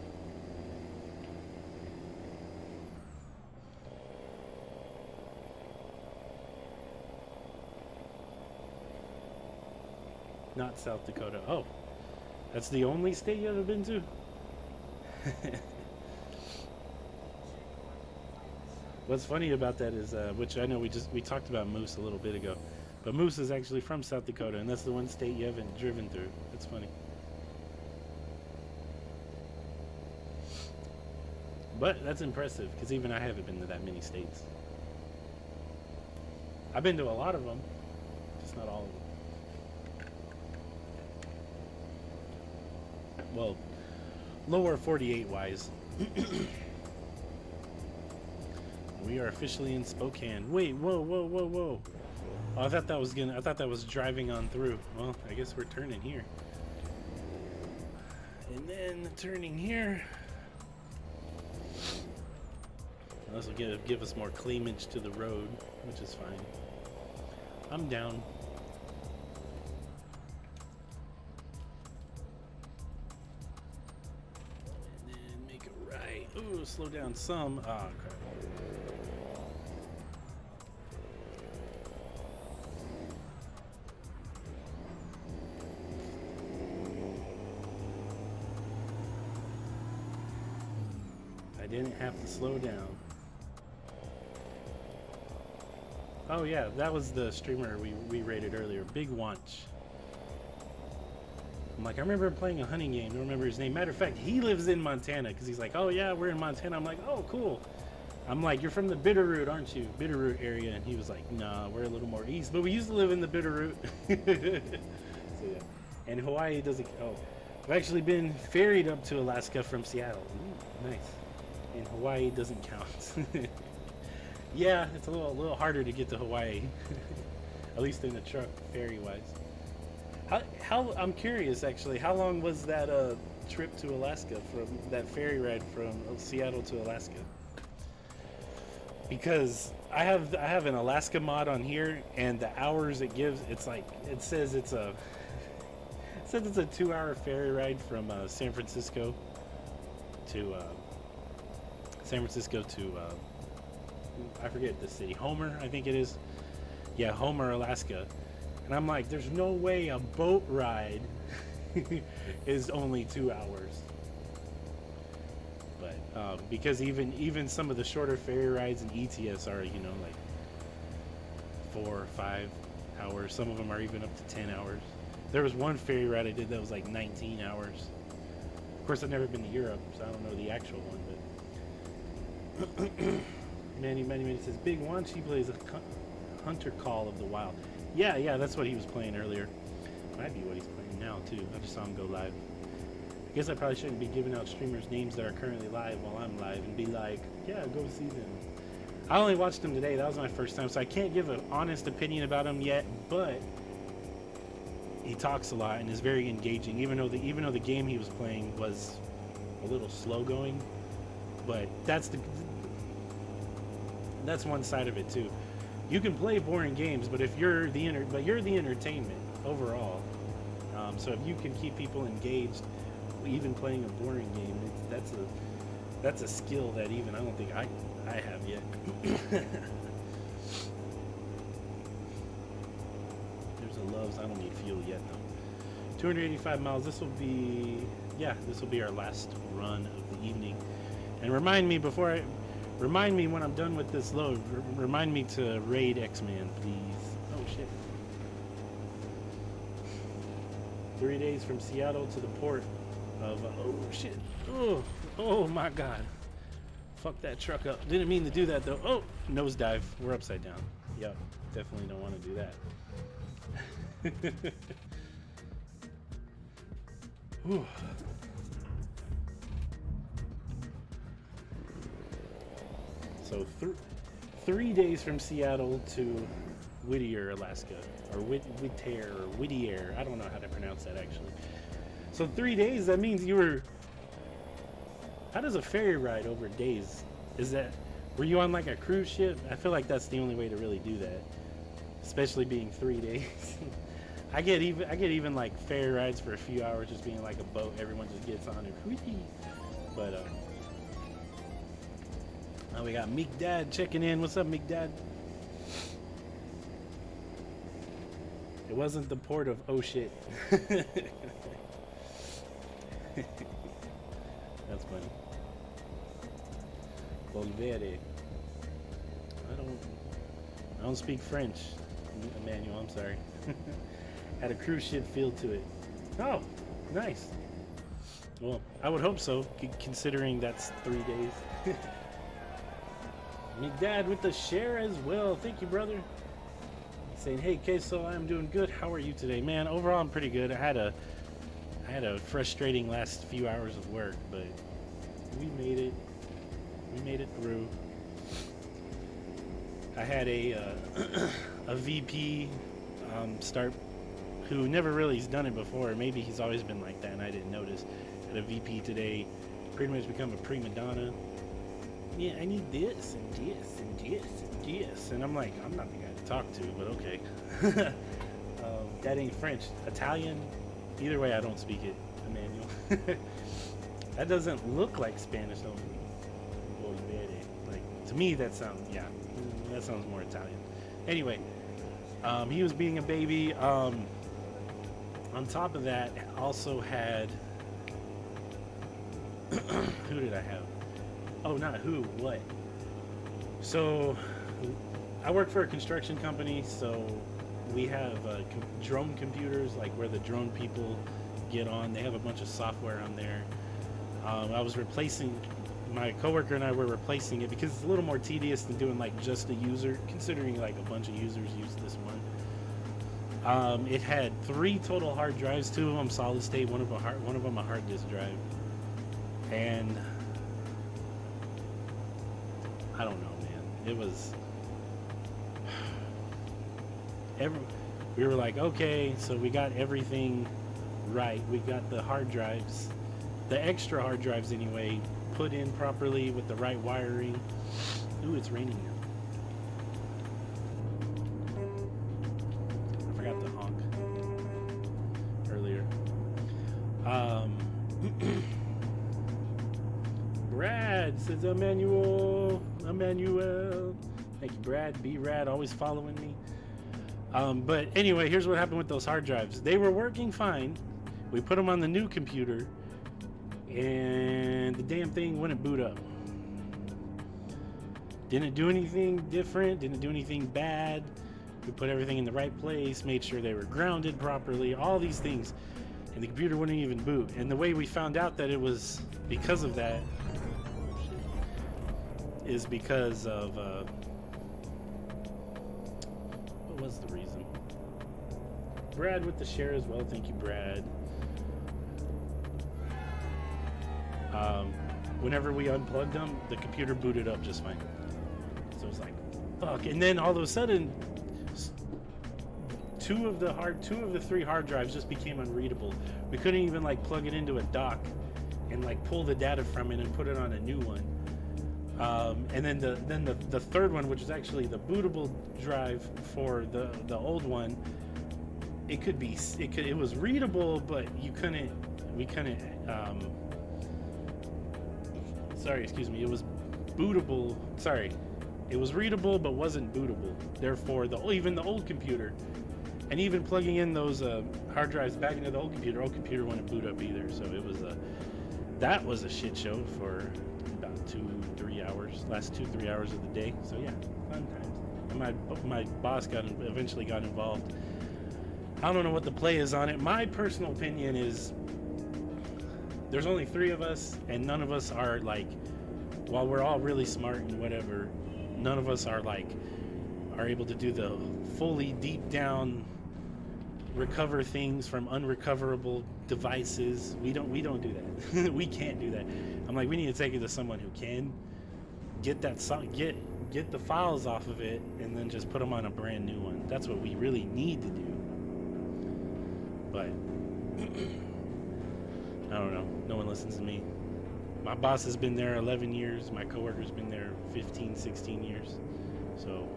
Not South Dakota. Oh, that's the only state you ever been to? What's funny about that is, which I know we talked about Moose a little bit ago, but Moose is actually from South Dakota, and that's the one state you haven't driven through. That's funny. But that's impressive, because even I haven't been to that many states. I've been to a lot of them, just not all of them. Well, lower 48 wise. We are officially in Spokane. Wait, whoa. Oh, I thought that was driving on through. Well, I guess we're turning here. And then turning here. This will give us more claimage to the road, which is fine. I'm down. Ooh, slow down some. Ah, crap. I didn't have to slow down. Oh yeah, that was the streamer we rated earlier, Big Wanch. I'm like, I remember playing a hunting game. I don't remember his name. Matter of fact, he lives in Montana, because he's like, oh yeah, we're in Montana. I'm like, oh cool. I'm like, you're from the Bitterroot, aren't you? Bitterroot area. And he was like, nah, we're a little more east, but we used to live in the Bitterroot. So yeah. And Hawaii doesn't. Oh, I've actually been ferried up to Alaska from Seattle. Ooh, nice. And Hawaii doesn't count. Yeah, it's a little harder to get to Hawaii, at least in a truck, ferry-wise. How I'm curious actually. How long was that trip to Alaska, from that ferry ride from Seattle to Alaska? Because I have an Alaska mod on here, and the hours it gives, it's like it says it's a 2-hour ferry ride from San Francisco to I forget the city, Homer, I think it is. Yeah, Homer, Alaska. And I'm like, there's no way a boat ride is only 2 hours. But because even some of the shorter ferry rides in ETS are, you know, like 4 or 5 hours. Some of them are even up to 10 hours. There was one ferry ride I did that was like 19 hours. Of course, I've never been to Europe, so I don't know the actual one. But Manny says, Big One, she plays a Hunter Call of the Wild. Yeah, that's what he was playing earlier. Might be what he's playing now, too. I just saw him go live. I guess I probably shouldn't be giving out streamers names that are currently live while I'm live and be like, yeah, go see them. I only watched him today. That was my first time, so I can't give an honest opinion about him yet, but he talks a lot and is very engaging, even though the game he was playing was a little slow going. But that's one side of it too. You can play boring games, but you're the entertainment overall. So if you can keep people engaged, even playing a boring game, that's a skill that even I don't think I have yet. There's a Loves. I don't need fuel yet though. 285 miles. This will be our last run of the evening. And remind me when I'm done with this load. Remind me to raid X-Man, please. Oh shit. 3 days from Seattle to the port of oh shit. Oh my god. Fuck that truck up. Didn't mean to do that though. Oh, nosedive. We're upside down. Yep, definitely don't want to do that. Whew. So 3 days from Seattle to Whittier, Alaska, or Whittier. I don't know how to pronounce that actually. So 3 days. That means you were. How does a ferry ride over days? Were you on like a cruise ship? I feel like that's the only way to really do that, especially being 3 days. I get even like ferry rides for a few hours, just being like a boat. Everyone just gets on and whee. But now we got Meek Dad checking in. What's up, Meek Dad? It wasn't the port of oh shit. That's funny. Volvere. I don't speak French, Emmanuel. I'm sorry. Had a cruise ship feel to it. Oh, nice. Well, I would hope so, considering that's 3 days. Me dad with the share as well. Thank you, brother. Saying, hey, Queso, I'm doing good. How are you today, man? Overall, I'm pretty good. I had a frustrating last few hours of work, but we made it. We made it through. I had a VP start who never really has done it before. Maybe he's always been like that and I didn't notice. Had a VP today pretty much become a prima donna. Yeah, I need this and this and this and this. And I'm like, I'm not the guy to talk to, but okay. That ain't French. Italian? Either way, I don't speak it, Emmanuel. That doesn't look like Spanish, though. Like, to me, that sounds more Italian. Anyway, he was being a baby. On top of that, also had... who did I have? Oh, not who, what? So, I work for a construction company, so we have drone computers, like where the drone people get on. They have a bunch of software on there. I was replacing, my coworker and I were replacing it because it's a little more tedious than doing like just a user, considering like a bunch of users use this one. It had 3 total hard drives, 2 of them solid state, one of them a hard disk drive, and I don't know, man. It was we were like, okay, so we got everything right. We got the hard drives, the extra hard drives anyway, put in properly with the right wiring. Ooh, it's raining now. I forgot to honk earlier. Brad says Emmanuel. Thank you, Brad. B-Rad, always following me. But anyway, here's what happened with those hard drives. They were working fine. We put them on the new computer, and the damn thing wouldn't boot up. Didn't do anything different, didn't do anything bad. We put everything in the right place, made sure they were grounded properly, all these things, and the computer wouldn't even boot. And the way we found out that it was because of that is because of what was the reason? Brad with the share as well. Thank you, Brad. Whenever we unplugged them, the computer booted up just fine. So it was like, fuck. And then all of a sudden, two of the 3 hard drives just became unreadable. We couldn't even like plug it into a dock and like pull the data from it and put it on a new one. And then the third one, which is actually the bootable drive for the old one, it was readable, but we couldn't it was bootable. Sorry, it was readable but wasn't bootable. Therefore, even the old computer, and even plugging in those hard drives back into the old computer wouldn't boot up either. So that was a shit show for about 2-3 hours, last 2-3 hours of the day. So yeah, fun times. And my boss eventually got involved. I don't know what the play is on it. My personal opinion is there's only 3 of us, and none of us are like, while we're all really smart and whatever, none of us are able to do the fully deep down recover things from unrecoverable devices. We don't do that. We can't do that. I'm like, we need to take it to someone who can get the files off of it and then just put them on a brand new one. That's what we really need to do. But I don't know. No one listens to me. My boss has been there 11 years. My coworker's been there 15, 16 years. So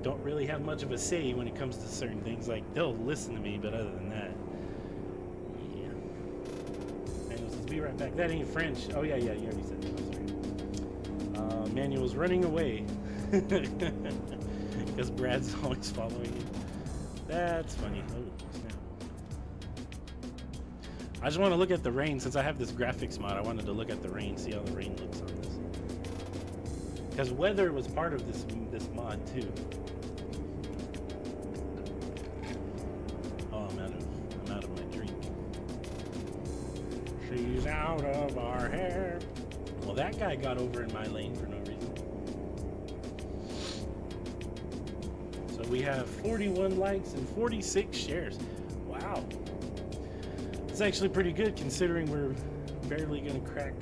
don't really have much of a say when it comes to certain things. Like, they'll listen to me, but other than that, yeah. Manuel says, be right back. That ain't French. Oh, yeah, you already said that. I'm sorry. Manuel's running away. Because Brad's always following him. That's funny. Oh, snap. I just want to look at the rain. Since I have this graphics mod, I wanted to look at the rain, see how the rain looks on this. Because weather was part of this mod too. Oh, I'm out of my drink. She's out of our hair. Well, that guy got over in my lane for no reason. So we have 41 likes and 46 shares. Wow. It's actually pretty good considering we're barely going to crack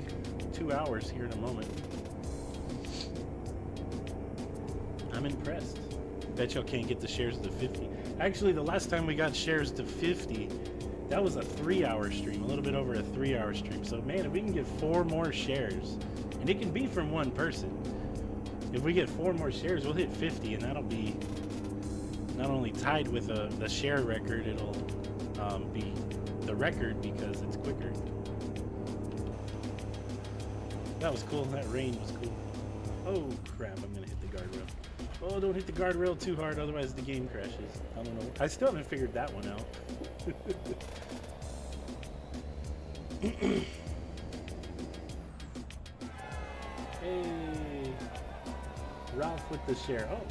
2 hours here in a moment. I'm impressed. Bet y'all can't get the shares to 50. Actually, the last time we got shares to 50, that was a 3-hour stream, a little bit over a 3-hour stream. So man, if we can get 4 more shares, and it can be from one person, if we get 4 more shares, we'll hit 50, and that'll be not only tied with the share record, it'll be the record because it's quicker. That was cool. That rain was cool. Oh crap, I'm gonna hit the guardrail. Oh, don't hit the guardrail too hard, otherwise the game crashes. I don't know. I still haven't figured that one out. Hey, Ralph with the share. Oh,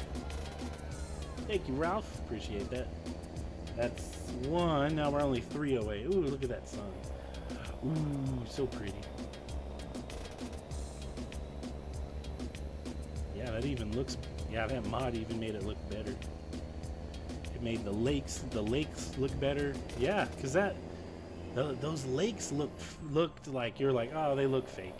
thank you, Ralph. Appreciate that. That's 1. Now we're only 3 away. Ooh, look at that sun. Ooh, so pretty. Yeah, that even looks... Yeah, that mod even made it look better. made the lakes look better. Yeah, because those lakes looked like, you're like, oh, they look fake.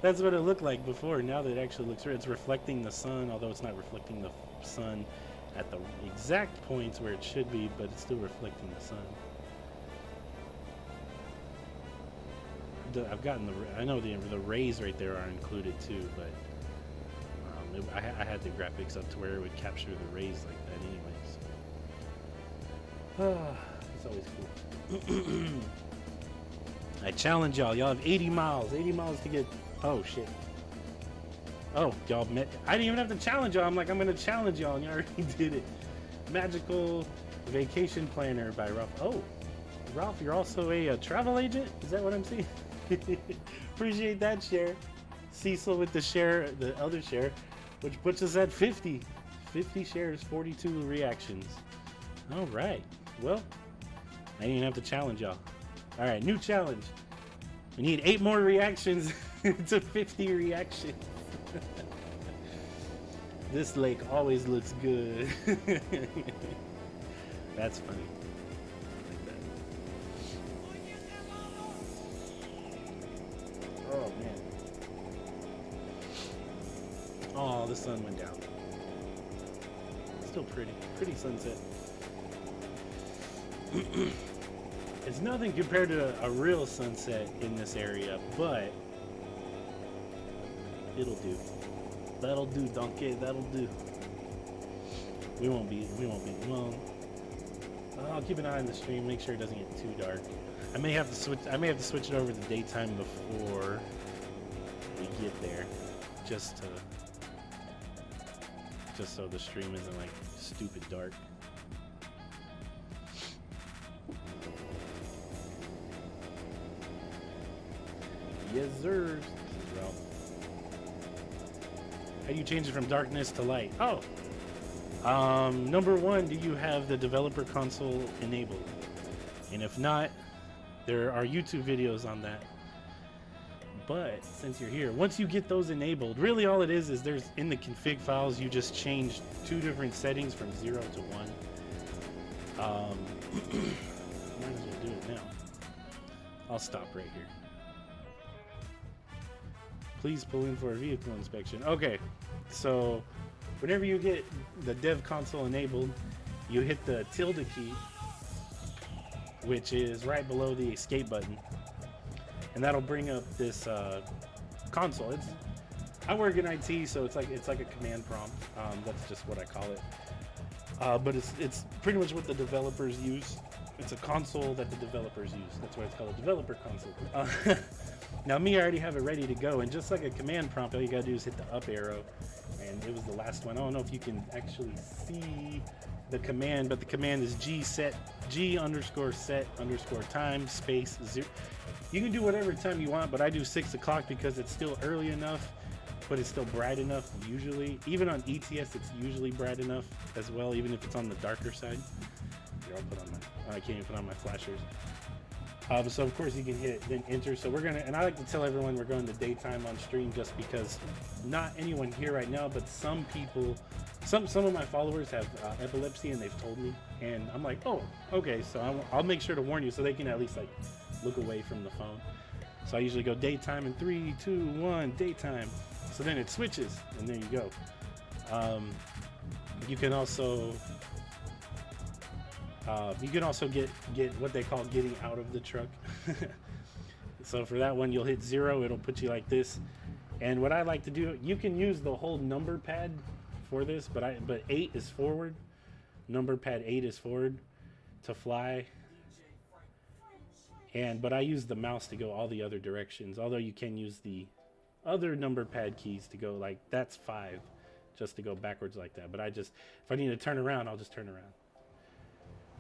That's what it looked like before. Now that it actually looks real, it's reflecting the sun, although it's not reflecting the sun at the exact points where it should be, but it's still reflecting the sun. I've gotten I know the rays right there are included too, but I had the graphics up to where it would capture the rays like that anyways. It's always cool. I challenge y'all. Y'all have 80 miles. 80 miles to get... Oh, shit. Oh, y'all met... I didn't even have to challenge y'all. I'm like, I'm going to challenge y'all, and you already did it. Magical Vacation Planner by Ralph. Oh, Ralph, you're also a travel agent? Is that what I'm seeing? Appreciate that share. Cecil with the share, the other share, which puts us at 50. 50 shares, 42 reactions. All right. Well, I didn't even have to challenge y'all. All right, new challenge. We need 8 more reactions to 50 reactions. This lake always looks good. That's funny. Like that. Oh, man. Oh, the sun went down. Still pretty. Pretty sunset. It's nothing compared to a real sunset in this area, but it'll do. That'll do, donkey. That'll do. We won't be. Well, I'll keep an eye on the stream. Make sure it doesn't get too dark. I may have to switch it over to daytime before we get there, just so the stream isn't like stupid dark. Yes, sir. This is Ralph. How do you change it from darkness to light? Oh, number one, do you have the developer console enabled? And if not, there are YouTube videos on that. But since you're here, once you get those enabled, really all it is there's in the config files, you just change 2 different settings from 0 to 1. Might as well do it now. I'll stop right here. Please pull in for a vehicle inspection. Okay, so whenever you get the dev console enabled, you hit the tilde key, which is right below the escape button, and that'll bring up this console. I work in IT, so it's like a command prompt. That's just what I call it. But it's pretty much what the developers use. It's a console that the developers use. That's why it's called a developer console. Now me, I already have it ready to go, and just like a command prompt, all you gotta do is hit the up arrow, and it was the last one. I don't know if you can actually see the command, but the command is G_set_time space 0. You can do whatever time you want, but I do 6 o'clock because it's still early enough, but it's still bright enough usually. Even on ETS, it's usually bright enough as well, even if it's on the darker side. Here, I'll put on I can't even put on my flashers. So of course you can hit then enter. So we're gonna, and I like to tell everyone we're going to daytime on stream just because not anyone here right now, but some people, some of my followers have epilepsy, and they've told me, and I'm like, oh, okay. So I'll make sure to warn you so they can at least like look away from the phone. So I usually go daytime in 3, 2, 1, daytime. So then it switches, and there you go. You can also get what they call getting out of the truck. So for that one, you'll hit 0. It'll put you like this. And what I like to do, you can use the whole number pad for this, but 8 is forward. Number pad 8 is forward to fly. But I use the mouse to go all the other directions. Although you can use the other number pad keys to go like that's 5, just to go backwards like that. But if I need to turn around, I'll just turn around.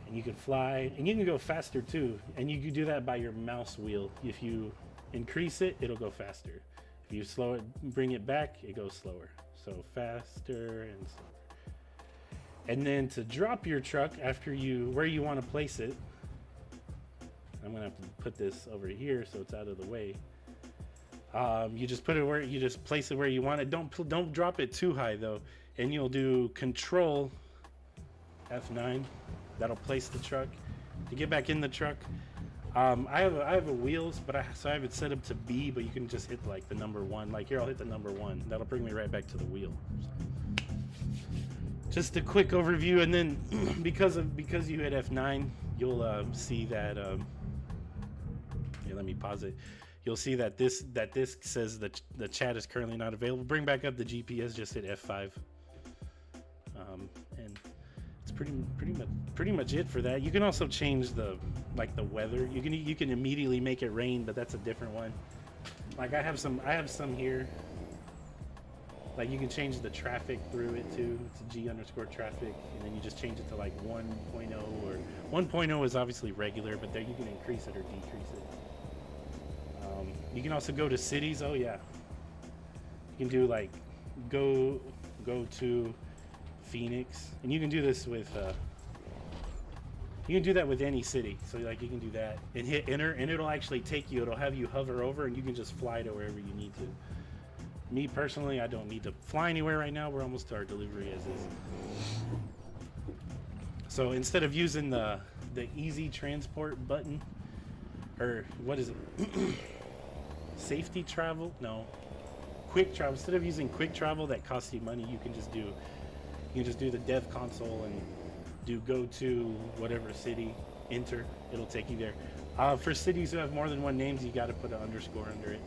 And you can fly, and you can go faster too. And you can do that by your mouse wheel. If you increase it, it'll go faster. If you slow it, bring it back, it goes slower. So faster and slower. And then to drop your truck after where you want to place it, I'm gonna have to put this over here so it's out of the way. You just put it you just place it where you want it. Don't drop it too high though, and you'll do Control F9. That'll place the truck. To get back in the truck, I have a wheels, but I have it set up to B, but you can just hit like the number 1. Like here, I'll hit the number 1. That'll bring me right back to the wheel. Just a quick overview, and then because you hit F9, you'll see that. Here, let me pause it. You'll see that this says that the chat is currently not available. Bring back up the GPS. Just hit F5, and it's pretty much it for that. You can also change the weather. You can immediately make it rain, but that's a different one. Like I have some here. Like you can change the traffic through it too. It's G_traffic, and then you just change it to like 1.0 or 1.0 is obviously regular, but there you can increase it or decrease it. You can also go to cities. Oh yeah, you can do like go to Phoenix, and you can do this with you can do that with any city. So like you can do that and hit enter, and it'll actually take you. It'll have you hover over, and you can just fly to wherever you need to. Me personally, I don't need to fly anywhere right now. We're almost to our delivery as is. So instead of using the easy transport button, or what is it? Safety travel? No. Quick travel. Instead of using quick travel that costs you money, you can just do the dev console and do go to whatever city, enter, it'll take you there. For cities who have more than one names, you got to put an underscore under it.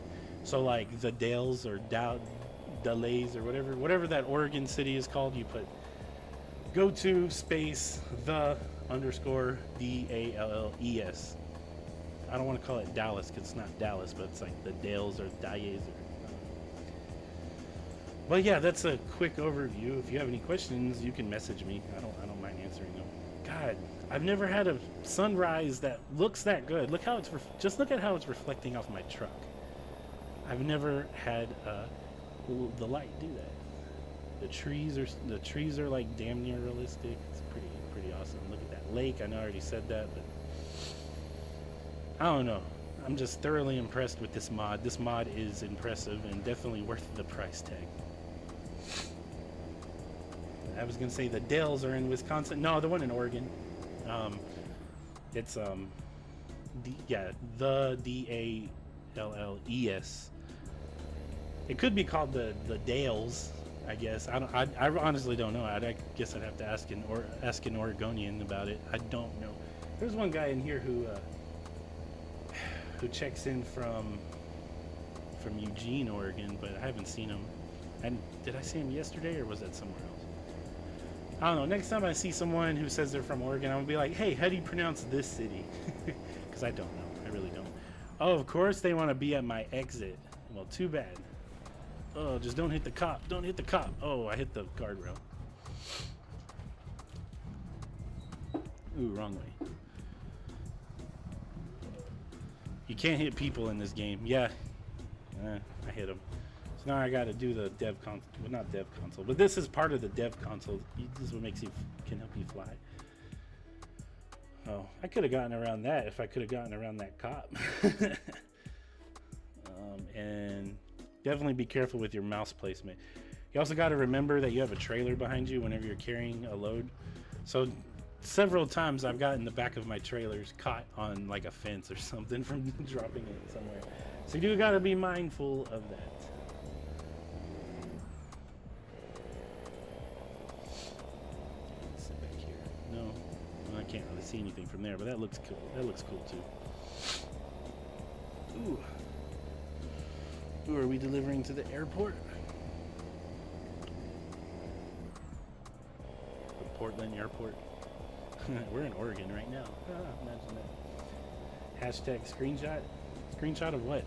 So like the Dales or Delays or whatever that Oregon city is called, you put go to space the underscore DALLES. I don't want to call it Dallas because it's not Dallas, but it's like the Dales or Dayes. But yeah, that's a quick overview. If you have any questions, you can message me. I don't mind answering them. God, I've never had a sunrise that looks that good. Look how just look at how it's reflecting off my truck. I've never had the light do that. The trees are like damn near realistic. It's pretty awesome. Look at that lake. I know I already said that, but I don't know. I'm just thoroughly impressed with this mod. This mod is impressive and definitely worth the price tag. I was gonna say the Dells are in Wisconsin. No, the one in Oregon. It's the DALLES. It could be called the Dales, I guess. I honestly don't know. I guess I'd have to ask an Oregonian about it. I don't know. There's one guy in here who checks in from Eugene, Oregon, but I haven't seen him. And did I see him yesterday, or was that somewhere else? I don't know. Next time I see someone who says they're from Oregon, I'm gonna be like, "Hey, how do you pronounce this city?" Because I don't know. I really don't. Oh, of course they want to be at my exit. Well, too bad. Oh, just don't hit the cop. Don't hit the cop. Oh, I hit the guardrail. Ooh, wrong way. You can't hit people in this game. Yeah, I hit them. So now I got to do the dev console. Well, not dev console, but this is part of the dev console. This is what can help you fly. Oh, I could have gotten around that if I could have gotten around that cop. And definitely be careful with your mouse placement. You also got to remember that you have a trailer behind you whenever you're carrying a load. So several times I've gotten the back of my trailers caught on like a fence or something from dropping it somewhere. So you got to be mindful of that. Sit back here. No, I can't really see anything from there, but that looks cool. That looks cool too. Ooh. Who are we delivering to the airport? The Portland airport. We're in Oregon right now. Imagine that. Hashtag screenshot. Screenshot of what?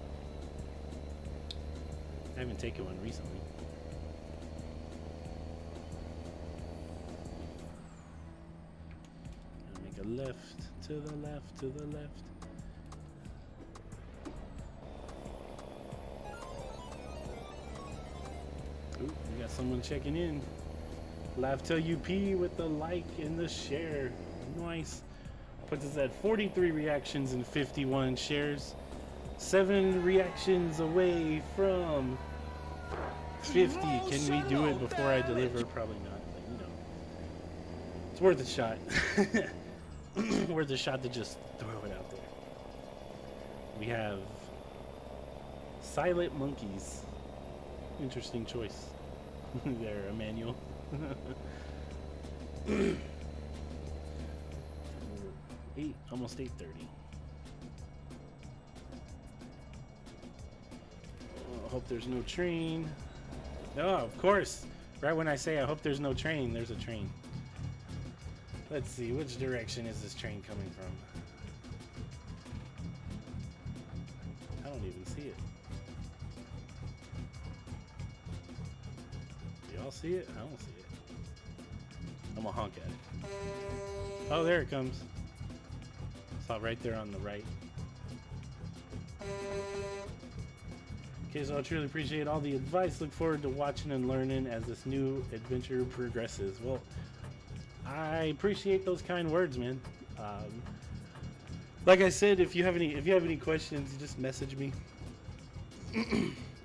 I haven't taken one recently. Make a left, to the left, to the left. Ooh, we got someone checking in. LiveTel UP with the like and the share. Nice. Puts us at 43 reactions and 51 shares. 7 reactions away from 50. Can we do it before I deliver? Probably not, but you know. It's worth a shot. Worth a shot to just throw it out there. We have Silent Monkeys. Interesting choice there, Emmanuel. 8, almost 8:30. I hope there's no train. No, of course. Right when I say I hope there's no train, there's a train. Let's see, which direction is this train coming from? I don't even see it. Do y'all see it? I don't see it. I'm gonna honk at it. Oh, there it comes. Saw it right there on the right. Okay, so I truly appreciate all the advice. Look forward to watching and learning as this new adventure progresses. Well, I appreciate those kind words, man. Like I said, if you have any questions, just message me.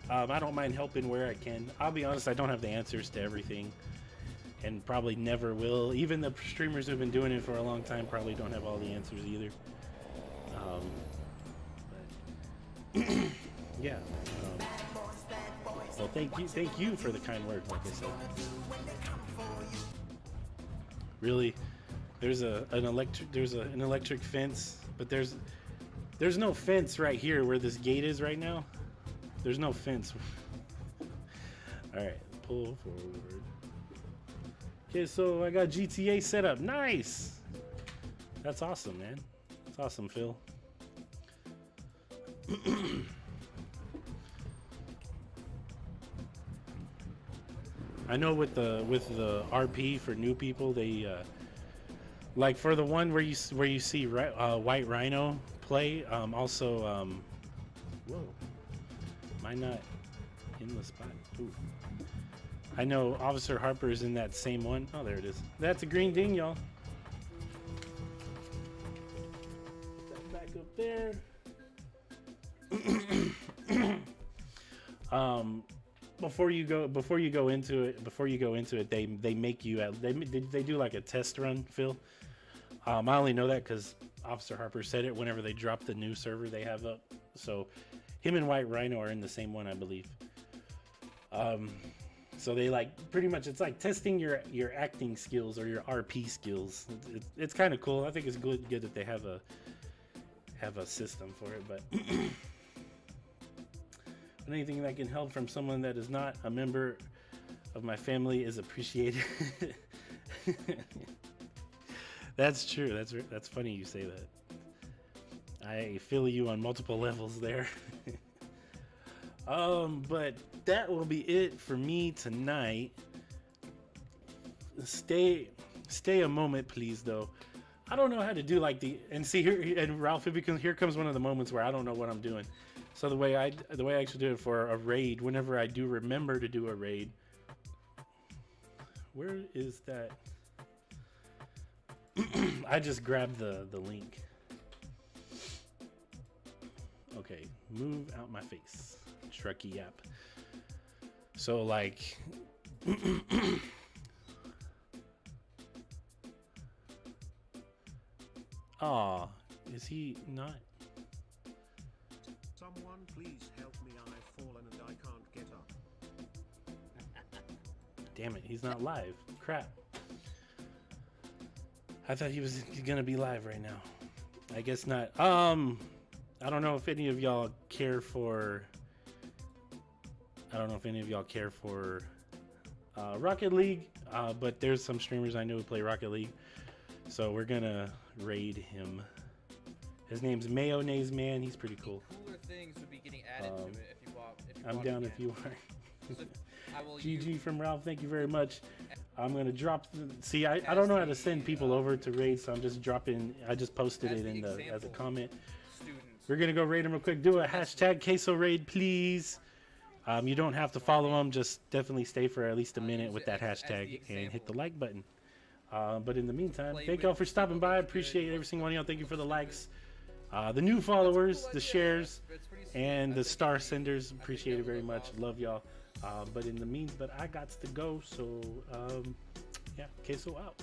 I don't mind helping where I can. I'll be honest, I don't have the answers to everything, and probably never will. Even the streamers who've been doing it for a long time probably don't have all the answers either. Yeah. Well, thank you for the kind words, like I said. Really, there's an electric fence, but there's no fence right here where this gate is right now. There's no fence. All right, pull forward. Okay, so I got GTA set up. Nice. That's awesome, man. That's awesome, Phil. I know with the RP for new people, they like for the one where you see White Rhino play. Also, whoa, am I not in the spot? Ooh. I know Officer Harper is in that same one. Oh, there it is. That's a green ding, y'all. Put that back up there. Before you go into it, they make you they do like a test run, Phil. I only know that because Officer Harper said it whenever they dropped the new server they have up. So him and White Rhino are in the same one, I believe. So they pretty much it's like testing your acting skills or your RP skills. It's kind of cool. I think it's good that they have a system for it, but. Anything that can help from someone that is not a member of my family is appreciated. That's true. That's funny you say that. I feel you on multiple levels there. But that will be it for me tonight. Stay a moment, please, though. I don't know how to do and see here, and Ralph, because here comes one of the moments where I don't know what I'm doing. So the way I actually do it for a raid, whenever I do remember to do a raid, where is that? I just grabbed the link. Okay, move out my face, Trekkie app. So aw, is he not? Someone please help me, I've fallen and I can't get up. Damn it, he's not live. Crap. I thought he was gonna be live right now. I guess not. I don't know if any of y'all care for Rocket League, but there's some streamers I know who play Rocket League. So we're gonna raid him. His name's Mayonnaise Man. He's pretty cool. Cooler things would be getting added to it if you bought. I'm down if you are. So I will GG from Ralph. Thank you very much. I'm gonna drop. I don't know how to send people over to raid, so I'm just dropping. I just posted it in as a comment. students. We're gonna go raid him real quick. Do a hashtag queso raid, please. You don't have to follow them. Just definitely stay for at least a minute with that hashtag and hit the like button. But in the meantime, thank y'all for stopping by. I appreciate every single one of y'all. Thank you for the likes. The new followers, the shares, and the star senders, appreciate it very much. Love y'all. But I got to go. So, yeah, queso out.